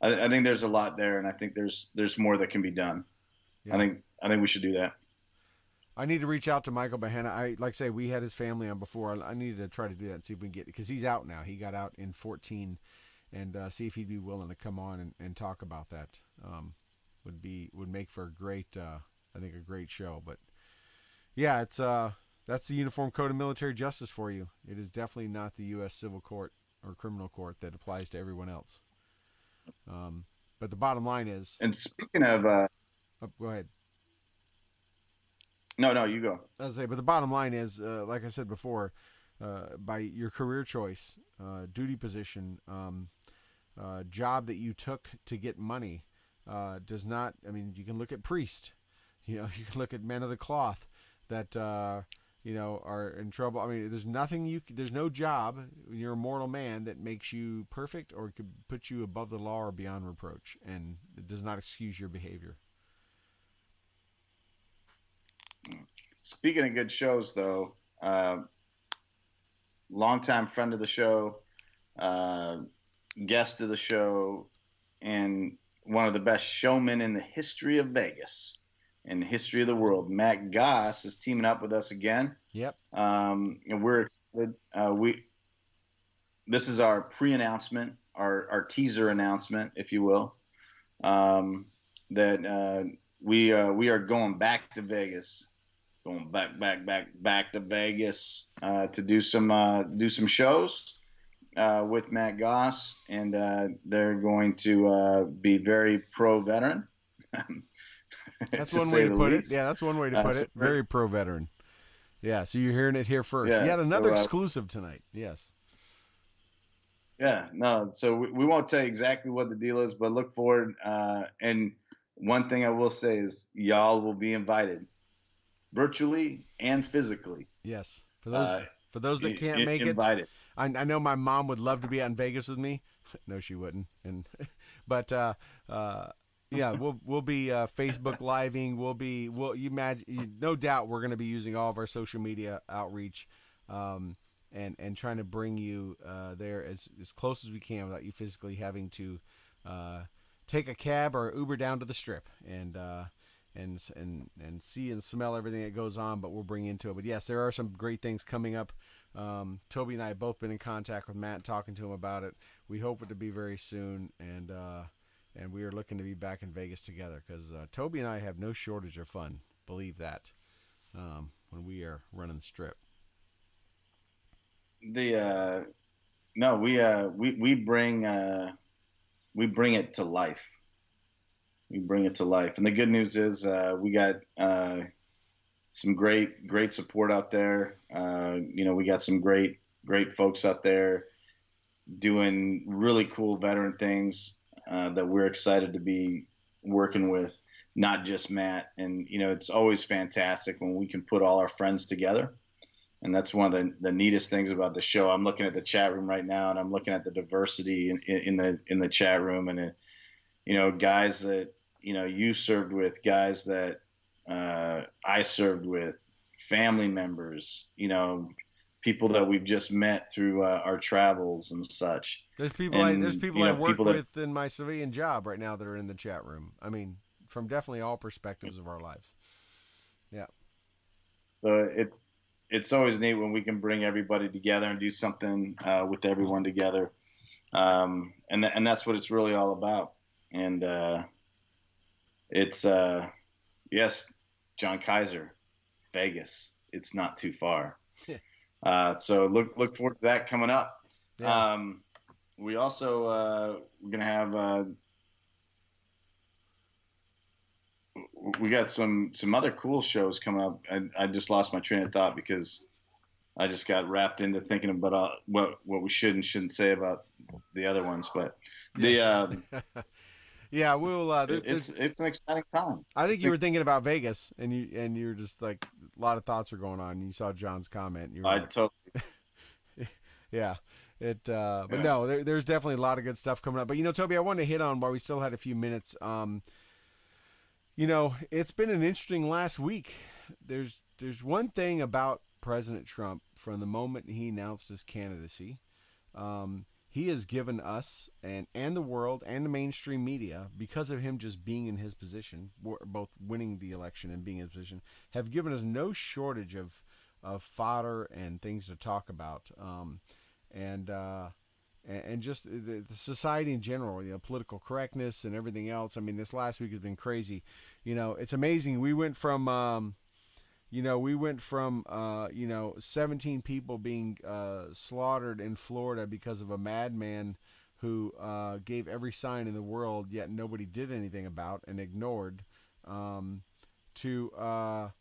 I think there's a lot there, and I think there's more that can be done. Yeah. I think we should do that. I need to reach out to Michael Bahena. Like I say, we had his family on before. I needed to try to do that and see if we can get it because he's out now. He got out in 2014, and see if he'd be willing to come on and talk about that. Would make for a great, I think, a great show. But yeah, it's that's the Uniform Code of Military Justice for you. It is definitely not the U.S. Civil Court or Criminal Court that applies to everyone else. But the bottom line is. And speaking of, go ahead. No, you go. I was say, but the bottom line is, like I said before, by your career choice, duty position, job that you took to get money, does not. I mean, you can look at priest, you can look at men of the cloth that are in trouble. I mean, there's no job when you're a mortal man that makes you perfect or could put you above the law or beyond reproach, and it does not excuse your behavior. Speaking of good shows, though, longtime friend of the show, guest of the show, and one of the best showmen in the history of Vegas and the history of the world, Matt Goss, is teaming up with us again. Yep. And we're excited. This is our pre-announcement, our teaser announcement, if you will, that we are going back to Vegas. Going back to Vegas to do some shows with Matt Goss, and they're going to be very pro-veteran. That's one way to put it. Yeah, that's one way to put it. Very pro-veteran. Yeah, so you're hearing it here first. Yeah, you had another exclusive tonight. Yes. Yeah, no, so we won't tell you exactly what the deal is, but look forward. And one thing I will say is y'all will be invited. Virtually and physically. Yes. For those that can't make invited. It, I know my mom would love to be out in Vegas with me. No, she wouldn't. But yeah, we'll be Facebook living. No doubt we're going to be using all of our social media outreach, and trying to bring you there as close as we can without you physically having to take a cab or Uber down to the Strip and see and smell everything that goes on, but we'll bring into it. But yes, there are some great things coming up. Toby and I have both been in contact with Matt, talking to him about it. We hope it to be very soon, and we are looking to be back in Vegas together because Toby and I have no shortage of fun. Believe that when we are running the Strip. We bring it to life. We bring it to life. And the good news is we got some great support out there. We got some great folks out there doing really cool veteran things that we're excited to be working with, not just Matt. And, it's always fantastic when we can put all our friends together. And that's one of the neatest things about the show. I'm looking at the chat room right now, and I'm looking at the diversity in the chat room, and guys that you served with, guys that I served with, family members, people that we've just met through our travels and such. There's people I work with in my civilian job right now that are in the chat room. I mean, from definitely all perspectives of our lives. Yeah. So it's always neat when we can bring everybody together and do something with everyone together, and that's what it's really all about. And it's yes, John Kaiser, Vegas. It's not too far. So look forward to that coming up. Yeah. We also we're gonna have we got some other cool shows coming up. I just lost my train of thought because I just got wrapped into thinking about what we should and shouldn't say about the other ones. But Yeah, we'll. It's an exciting time. I think you were thinking about Vegas, and you're just like a lot of thoughts are going on. And you saw John's comment, and you were I like, totally. yeah, it. But Yeah. no, there's definitely a lot of good stuff coming up. But Toby, I wanted to hit on while we still had a few minutes. It's been an interesting last week. There's one thing about President Trump from the moment he announced his candidacy. He has given us and the world and the mainstream media, because of him just being in his position, both winning the election and being in his position, have given us no shortage of fodder and things to talk about. And just the society in general, political correctness and everything else. I mean, this last week has been crazy. It's amazing. We went from 17 people being slaughtered in Florida because of a madman who gave every sign in the world, yet nobody did anything about and ignored, to a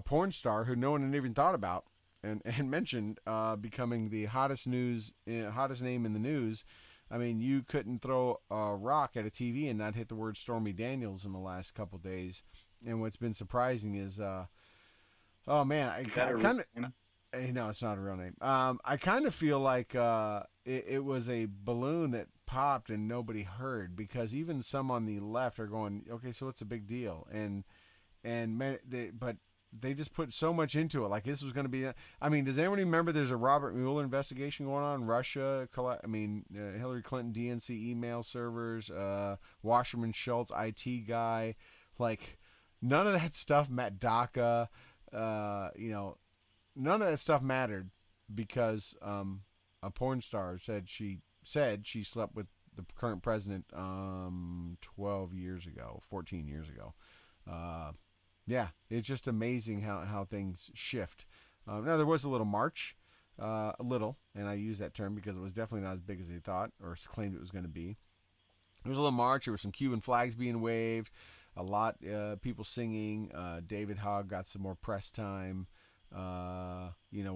porn star who no one had even thought about and mentioned becoming the hottest name in the news. I mean, you couldn't throw a rock at a TV and not hit the word Stormy Daniels in the last couple of days. And what's been surprising is, oh man, I kind of, no, it's not a real name. I kind of feel like it was a balloon that popped and nobody heard, because even some on the left are going, okay, so what's the big deal? But they just put so much into it. Like this was going to be. I mean, does anyone remember there's a Robert Mueller investigation going on in Russia? Hillary Clinton DNC email servers, Wasserman Schultz IT guy, like none of that stuff. Matt DACA, none of that stuff mattered because a porn star said she slept with the current president 12 years ago, 14 years ago. Yeah, it's just amazing how things shift. Now, there was a little march, and I use that term because it was definitely not as big as they thought or claimed it was going to be. There was a little march. There were some Cuban flags being waved, a lot people singing. David Hogg got some more press time, when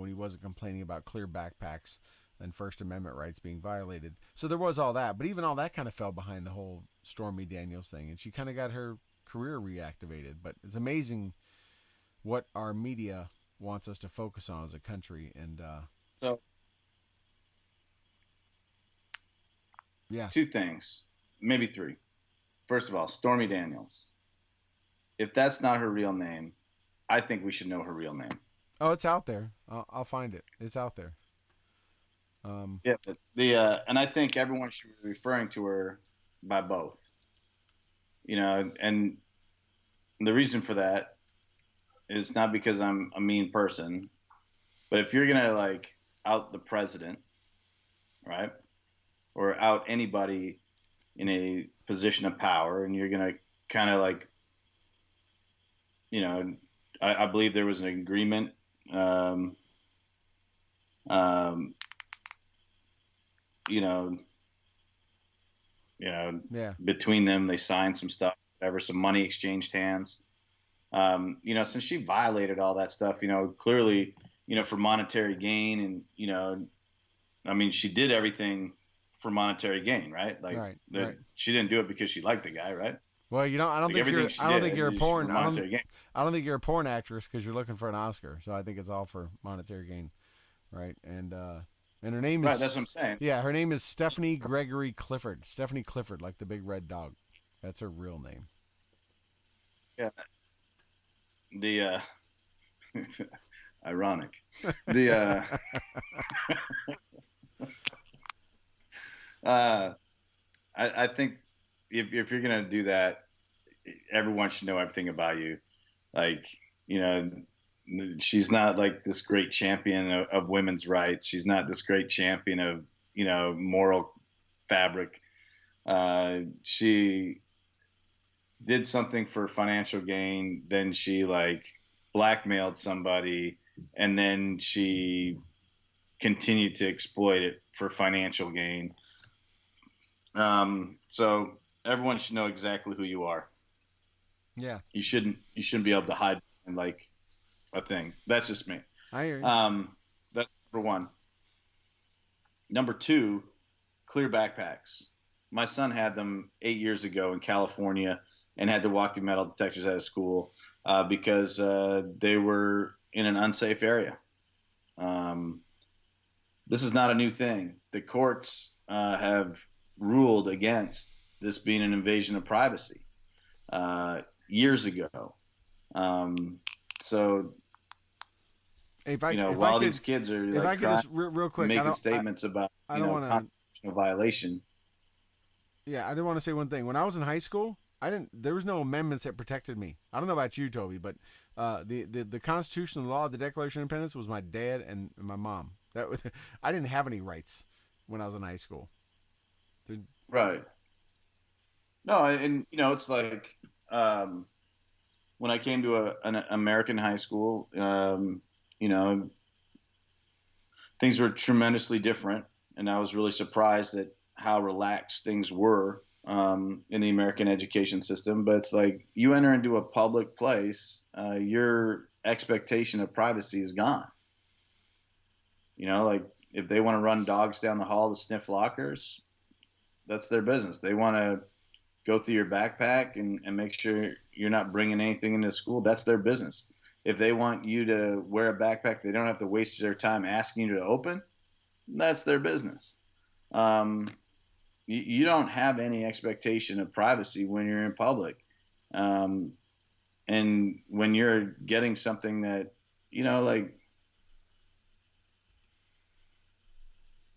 he wasn't complaining about clear backpacks and First Amendment rights being violated. So there was all that, but even all that kind of fell behind the whole Stormy Daniels thing, and she kind of got her career reactivated. But it's amazing what our media wants us to focus on as a country. And So yeah, two things, maybe three. First of all, Stormy Daniels. If that's not her real name, I think we should know her real name. oh, it's out there. I'll find it. It's out there. Yeah, but and I think everyone should be referring to her by both. And the reason for that is not because I'm a mean person, but if you're gonna out the president, right, or out anybody in a position of power, and you're gonna kind of I believe there was an agreement. Yeah. Between them, they signed some stuff, whatever, some money exchanged hands. Since she violated all that stuff, clearly, for monetary gain, and, she did everything for monetary gain, right? Right. She didn't do it because she liked the guy, right? Well, I don't think you're a porn. I don't think you're a porn actress because you're looking for an Oscar. So I think it's all for monetary gain, right? And her name is right. That's what I'm saying. Yeah, her name is Stephanie Gregory Clifford. Stephanie Clifford, like the big red dog. That's her real name. Yeah. The ironic. The I think if you're gonna do that, everyone should know everything about you. She's not like this great champion of women's rights. She's not this great champion of moral fabric. She did something for financial gain, then she blackmailed somebody, and then she continued to exploit it for financial gain. So everyone should know exactly who you are. Yeah. You shouldn't be able to hide a thing. That's just me. I hear you. That's number one. Number two, clear backpacks. my son had them 8 years ago in California and had to walk through metal detectors out of school because they were in an unsafe area. Um, this is not a new thing. The courts have ruled against this being an invasion of privacy years ago. So If while these kids are if I like could crying, just real quick, making statements about I don't want to. constitutional violation. Yeah, I did want to say one thing. When I was in high school, I didn't. There was no amendments that protected me. I don't know about you, Toby, but the Constitution, the law, the Declaration of Independence was my dad and my mom. That was, I didn't have any rights when I was in high school. Right. No, and it's like when I came to an American high school, you know, things were tremendously different, and I was really surprised at how relaxed things were in the American education system. But it's like you enter into a public place, your expectation of privacy is gone. Like if they want to run dogs down the hall to sniff lockers, that's their business. They want to go through your backpack and make sure you're not bringing anything into school. That's their business. If they want you to wear a backpack they don't have to waste their time asking you to open, that's their business. You don't have any expectation of privacy when you're in public. And when you're getting something that, like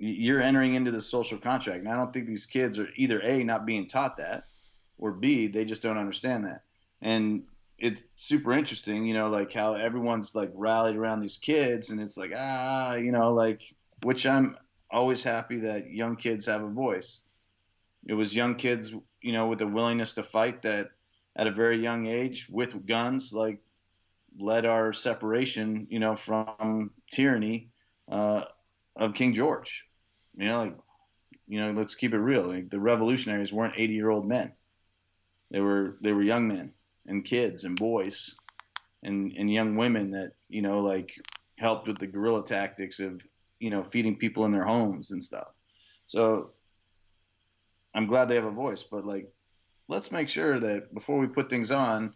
you're entering into the social contract. And I don't think these kids are either A, not being taught that, or B, they just don't understand that. And it's super interesting, like how everyone's like rallied around these kids, and it's like, like, which I'm always happy that young kids have a voice. It was young kids, with a willingness to fight that at a very young age with guns, like led our separation, from tyranny of King George. Let's keep it real. Like, the revolutionaries weren't 80-year-old men. They were young men and kids and boys and young women that, like helped with the guerrilla tactics of, feeding people in their homes and stuff. So I'm glad they have a voice, but like, let's make sure that before we put things on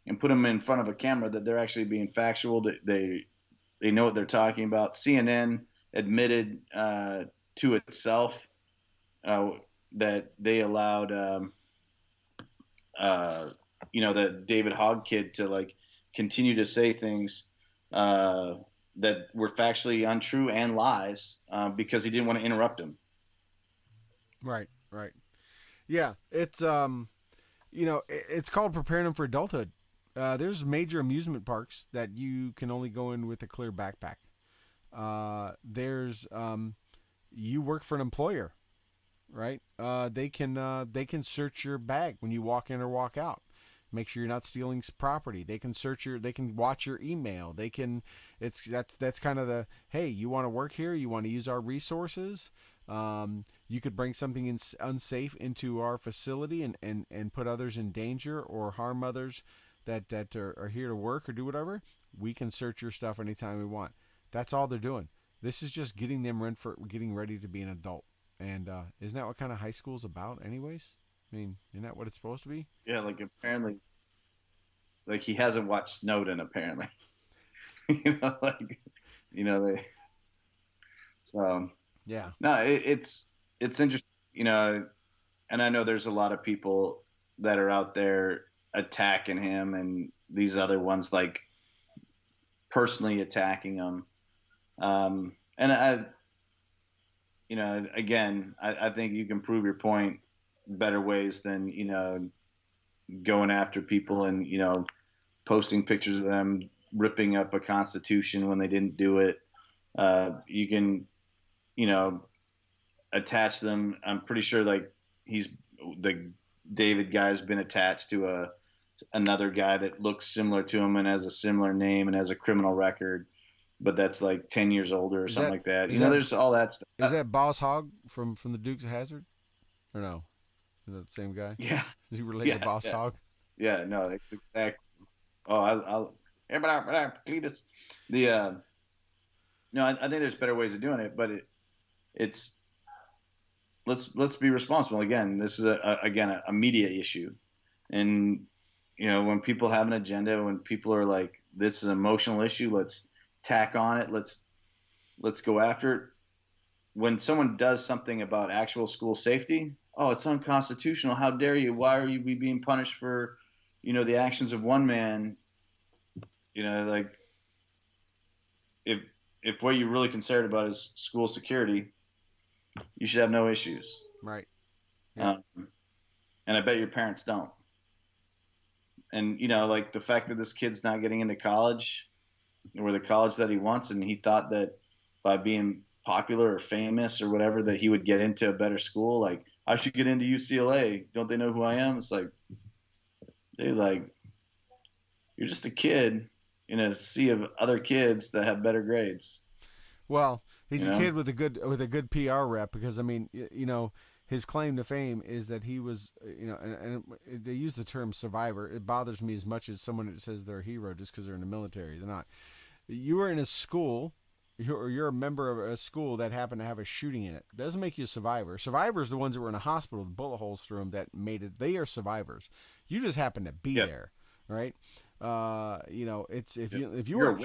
and put them in front of a camera, that they're actually being factual, that they know what they're talking about. CNN admitted to itself that they allowed the David Hogg kid to like continue to say things that were factually untrue and lies because he didn't want to interrupt him. Right. Yeah, it's it's called preparing them for adulthood. There's major amusement parks that you can only go in with a clear backpack. There's you work for an employer, right? They can search your bag when you walk in or walk out. Make sure you're not stealing property. They can they can watch your email. That's kind of the, hey, you want to work here? You want to use our resources? You could bring something unsafe into our facility and put others in danger or harm others that are here to work or do whatever. We can search your stuff anytime we want. That's all they're doing. This is just getting them getting ready to be an adult. And isn't that what kind of high school's about anyways? I mean, isn't that what it's supposed to be? Yeah, like apparently, like he hasn't watched Snowden apparently. They. So yeah, no, it's interesting, and I know there's a lot of people that are out there attacking him, and these other ones like personally attacking him. And I think you can prove your point better ways than going after people and posting pictures of them ripping up a constitution when they didn't do it. You can attach them. I'm pretty sure like the David guy's been attached to another guy that looks similar to him and has a similar name and has a criminal record, but that's like 10 years older or something like that. There's all that stuff. Is that Boss Hogg from the Dukes of Hazzard? Or no? Is that the same guy? Yeah. Is he related to Boss Hogg? Yeah, no, that's exactly. Oh, I'll Cletus. No, I think there's better ways of doing it, but it's let's be responsible. Again, this is a media issue, and when people have an agenda, when people are like, this is an emotional issue, let's tack on it, let's go after it. When someone does something about actual school safety, oh, it's unconstitutional. How dare you? Why are you being punished for, the actions of one man? Like if what you're really concerned about is school security, you should have no issues. Right. Yeah. And I bet your parents don't. And like the fact that this kid's not getting into college or the college that he wants, and he thought that by being popular or famous or whatever that he would get into a better school. Like, I should get into UCLA. Don't they know who I am? It's like, dude, like, you're just a kid in a sea of other kids that have better grades. Well, he's a kid with a good PR rep, because I mean, his claim to fame is that he was, and they use the term survivor. It bothers me as much as someone that says they're a hero just because they're in the military. They're not. You were in a school, or you're a member of a school that happened to have a shooting in it. It doesn't make you a survivor. Survivors are the ones that were in a hospital with bullet holes through them that made it. They are survivors. You just happen to be there, right? It's if you were.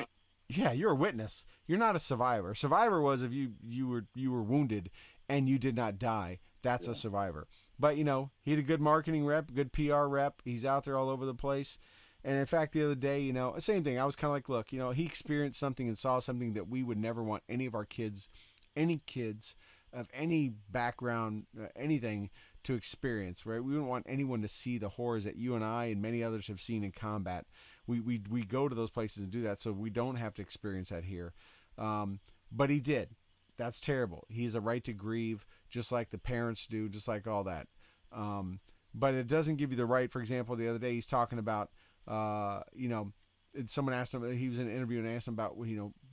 Yeah, you're a witness. You're not a survivor. Survivor was if you were wounded and you did not die. That's a survivor. But he had a good marketing rep, good PR rep. He's out there all over the place. And in fact, the other day, same thing. I was kind of like, look, he experienced something and saw something that we would never want any of our kids, any kids of any background, anything to experience, right? We wouldn't want anyone to see the horrors that you and I and many others have seen in combat. We go to those places and do that so we don't have to experience that here. But he did. That's terrible. He has a right to grieve, just like the parents do, just like all that. But it doesn't give you the right. For example, the other day he's talking about, someone asked him, he was in an interview and asked him about,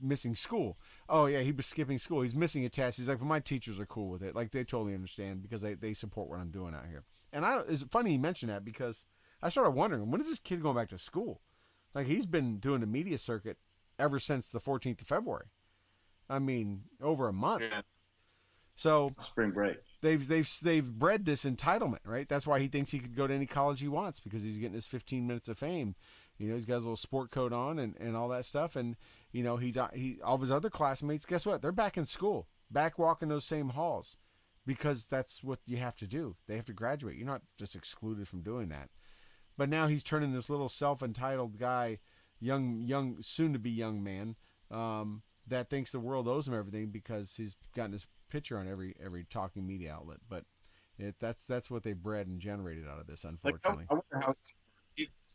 missing school. Oh yeah, he was skipping school. He's missing a test. He's like, but my teachers are cool with it. Like, they totally understand because they support what I'm doing out here. And it's funny he mentioned that, because I started wondering, when is this kid going back to school? Like, he's been doing the media circuit ever since the 14th of February. I mean, over a month. Yeah. So spring break. They've bred this entitlement, right? That's why he thinks he could go to any college he wants, because he's getting his 15 minutes of fame. He's got his little sport coat on and all that stuff. And he all of his other classmates, guess what? They're back in school, back walking those same halls, because that's what you have to do. They have to graduate. You're not just excluded from doing that. But now he's turning this little self-entitled guy, young, soon-to-be young man, that thinks the world owes him everything because he's gotten his picture on every talking media outlet. But that's what they bred and generated out of this, unfortunately. I wonder how he's received this.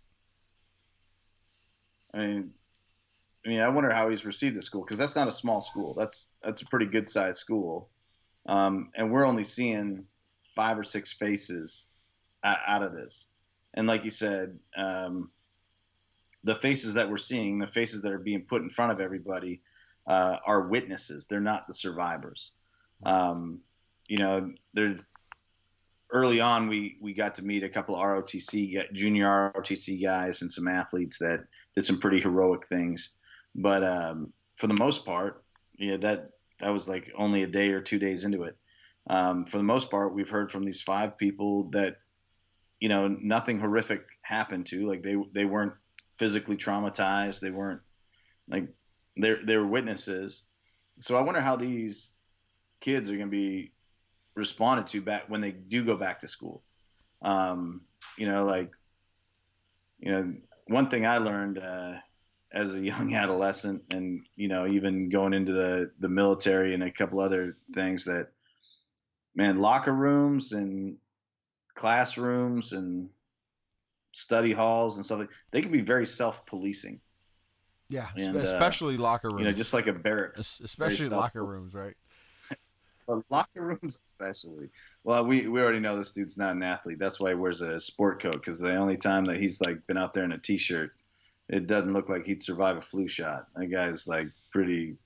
I wonder how he's received this school, because that's not a small school. That's a pretty good sized school, and we're only seeing 5 or 6 faces out of this. And like you said, the faces that we're seeing, the faces that are being put in front of everybody, are witnesses. They're not the survivors. There's early on we got to meet a couple of junior ROTC guys and some athletes that did some pretty heroic things. But for the most part, that was like only a day or 2 days into it. For the most part, we've heard from these 5 people that nothing horrific happened to. Like, they weren't physically traumatized. They weren't, like, they were witnesses. So I wonder how these kids are going to be responded to back when they do go back to school. One thing I learned as a young adolescent, and even going into the military and a couple other things, that, man, locker rooms and classrooms and study halls and stuff, they can be very self-policing. Yeah, and, especially locker rooms. Just like a barracks. Especially locker rooms, right? Well, locker rooms especially. Well, we already know this dude's not an athlete. That's why he wears a sport coat, because the only time that he's like been out there in a t-shirt, it doesn't look like he'd survive a flu shot. That guy's like pretty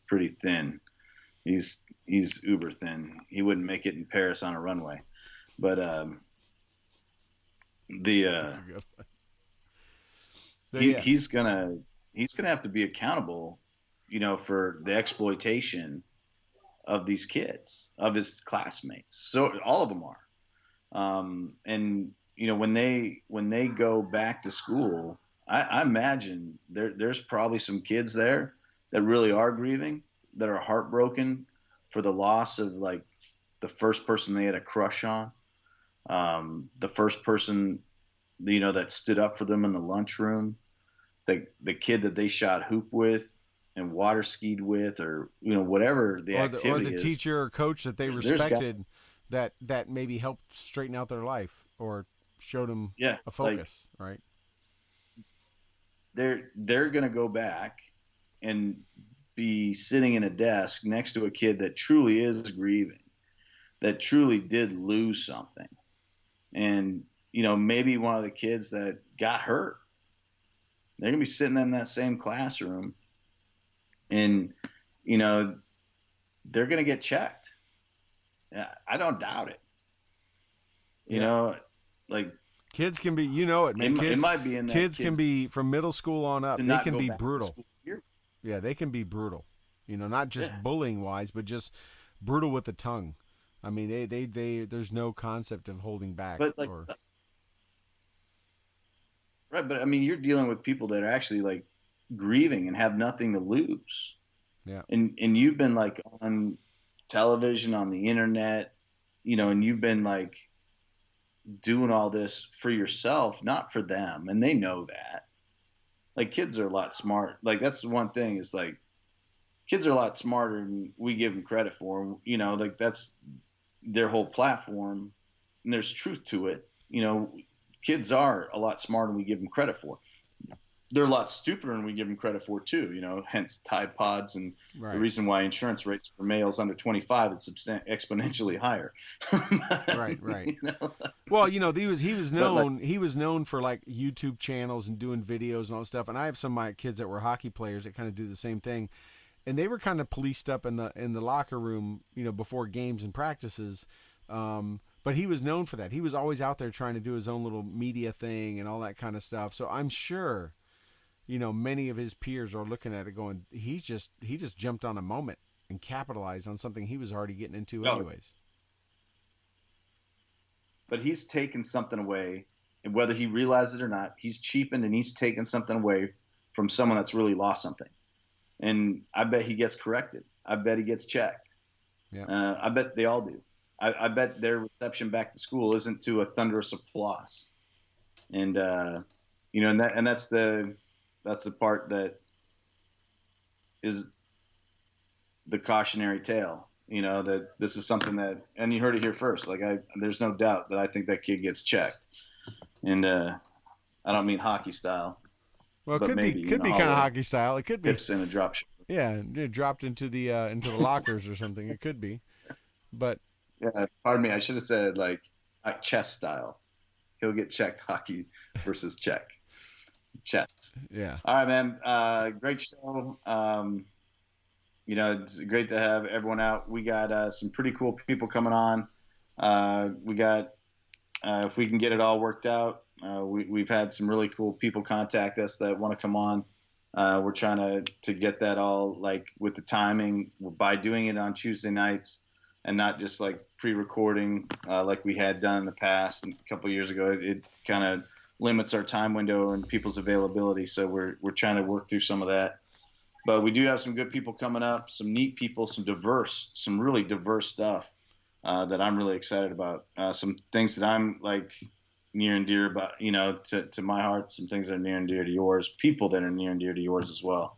thin. He's uber thin. He wouldn't make it in Paris on a runway. But that's a good one. He's gonna have to be accountable, for the exploitation of these kids, of his classmates. So all of them are. And when they go back to school, I imagine there's probably some kids there that really are grieving, that are heartbroken for the loss of like the first person they had a crush on, the first person that stood up for them in the lunchroom, the kid that they shot hoop with and water skied with, or whatever the activity or the is. teacher or coach that they respected, that maybe helped straighten out their life or showed them a focus, right? They're gonna go back and be sitting in a desk next to a kid that truly is grieving, that truly did lose something, and maybe one of the kids that got hurt. They're gonna be sitting in that same classroom, and they're gonna get checked. I don't doubt it. Like kids can be, man. It might be in that kids can be from middle school on up. They can be brutal. Yeah, they can be brutal. Not just bullying wise, but just brutal with the tongue. I mean, they there's no concept of holding back. But right, but I mean, you're dealing with people that are actually like grieving and have nothing to lose. Yeah. And you've been like on television, on the internet, and you've been like doing all this for yourself, not for them, and they know that. Like, kids are a lot smart. Like, that's the one thing is like kids are a lot smarter than we give them credit for. Like that's their whole platform, and there's truth to it. Kids are a lot smarter than we give them credit for. They're a lot stupider than we give them credit for too. Hence Tide Pods and right. The reason why insurance rates for males under 25 is exponentially higher. Right. Well, he was known for like YouTube channels and doing videos and all that stuff. And I have some of my kids that were hockey players that kind of do the same thing, and they were kind of policed up in the locker room, before games and practices. But he was known for that. He was always out there trying to do his own little media thing and all that kind of stuff. So I'm sure, many of his peers are looking at it going, he just jumped on a moment and capitalized on something he was already getting into anyways. But he's taken something away, and whether he realizes it or not, he's cheapened and he's taken something away from someone that's really lost something. And I bet he gets corrected. I bet he gets checked. Yeah. I bet they all do. I bet their reception back to school isn't to a thunderous applause. And and that's the part that is the cautionary tale. That this is something that, and you heard it here first. Like there's no doubt that I think that kid gets checked, and I don't mean hockey style. Well, it could be kind of hockey style. It could be hips in a drop shot. Yeah, dropped into the lockers or something. It could be, but yeah. Pardon me. I should have said like chess style. He'll get checked hockey versus check. Chess. Yeah. All right, man. Great show. It's great to have everyone out. We got some pretty cool people coming on. We got, if we can get it all worked out, we've had some really cool people contact us that want to come on. We're trying to get that all like with the timing by doing it on Tuesday nights and not just like pre-recording like we had done in the past and a couple of years ago. It kind of limits our time window and people's availability. So we're trying to work through some of that. But we do have some good people coming up, some neat people, some really diverse stuff that I'm really excited about. Some things that I'm like near and dear about, to my heart, some things that are near and dear to yours, people that are near and dear to yours as well.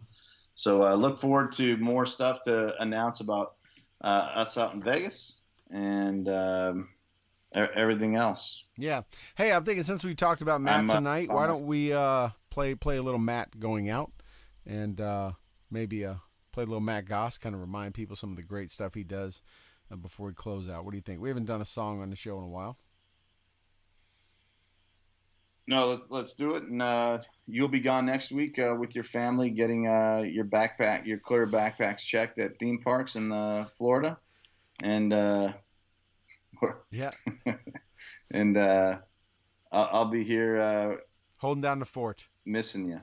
So look forward to more stuff to announce about us out in Vegas and everything else. Yeah. Hey, I'm thinking since we talked about Matt tonight, why don't we play a little Matt going out and maybe play a little Matt Goss, kind of remind people some of the great stuff he does before we close out. What do you think? We haven't done a song on the show in a while. No, let's do it. And you'll be gone next week with your family, getting your clear backpacks checked at theme parks in Florida, and yeah, and I'll be here holding down the fort, missing you.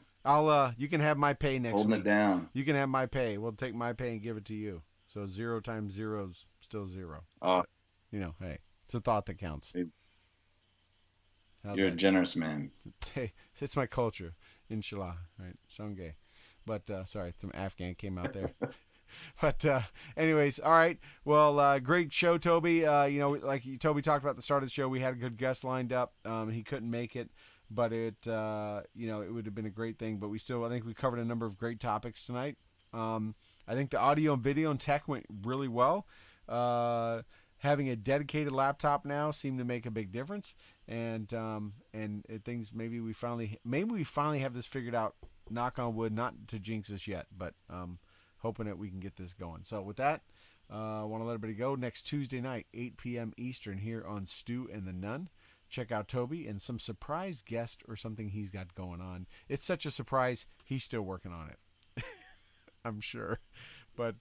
You can have my pay next week. Holding it down. You can have my pay. We'll take my pay and give it to you. So 0 times 0 is still 0. Oh, Hey, it's a thought that counts. How's you're that? a generous man. Hey, it's my culture, inshallah, right? Shongay. But sorry, some Afghan came out there. But anyways, all right. Well, great show, Toby. Like Toby talked about at the start of the show, we had a good guest lined up. He couldn't make it, but it would have been a great thing. But I think we covered a number of great topics tonight. I think the audio and video and tech went really well. Having a dedicated laptop now seemed to make a big difference, and things maybe we finally have this figured out. Knock on wood, not to jinx us yet, but hoping that we can get this going. So with that, I want to let everybody go. Next Tuesday night, 8 p.m. Eastern, here on Stu and the Nun. Check out Toby and some surprise guest or something he's got going on. It's such a surprise, he's still working on it. I'm sure. But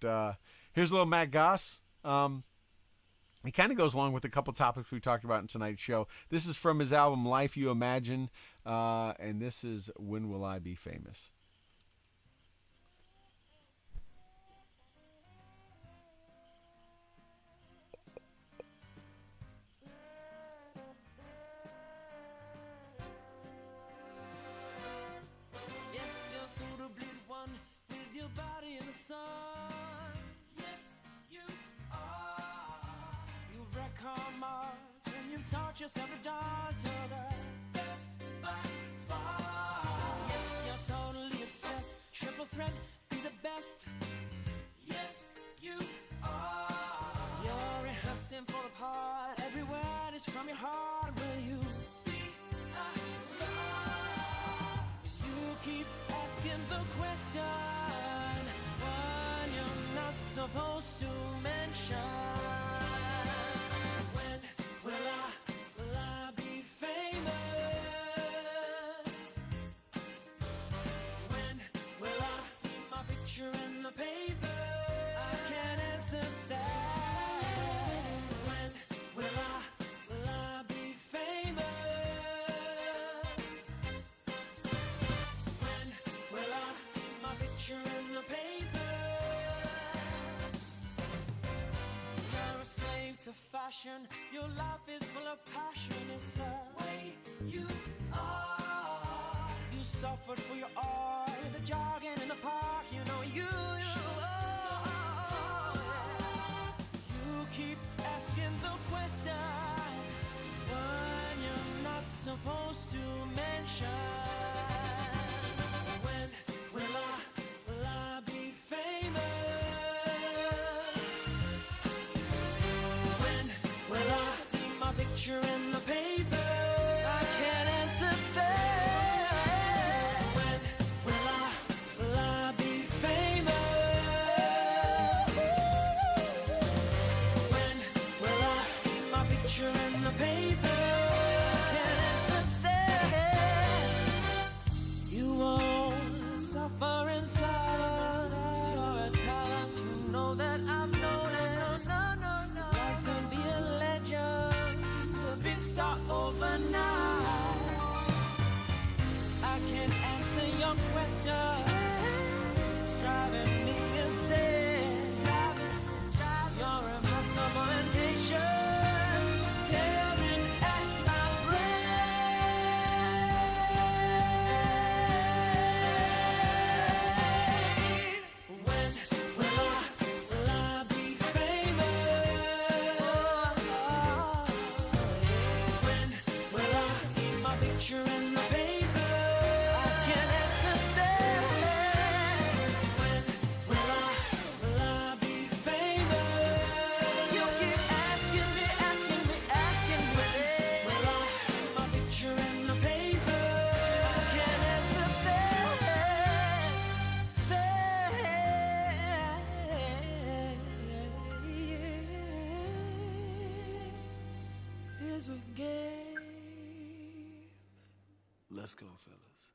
here's a little Matt Goss. It kind of goes along with a couple topics we talked about in tonight's show. This is from his album Life You Imagine, and this is When Will I Be Famous? Yes, you're suitably one with your body in the sun. Yes, you are. You've wrecked car marks and you've taught yourself to dance. You're the best by far. Yes, you're totally obsessed. Triple threat, be the best. Yes, you are. You're rehearsing for the part. Every word is from your heart. Will you be a star? You keep asking the question, one you're not supposed to mention. When will I be famous? When will I see my picture in the paper? I can't answer that. When will I be famous? When will I see my picture in the paper? You're a slave to fashion. Your life is full of passion. It's the way you are. You suffered for your art. The jogging in the park. You know you keep asking the question, one you're not supposed to mention. When will I be famous? When will I see my picture in the paper? I can't answer that. When will I be famous? When will I see my picture in the paper? I can't answer that. You won't suffer in silence. You're a talent. You know that I've known it. No. Like to be a legend, a big star overnight. I can't answer your question. It's driving me insane. You're impossible and patient, tearing at my brain. When will I be famous? When will I see my picture in the paper? I can't answer that. When will I be famous? You keep asking me. When will I see my picture in the paper? I can't answer that. Is a game. Let's go, fellas.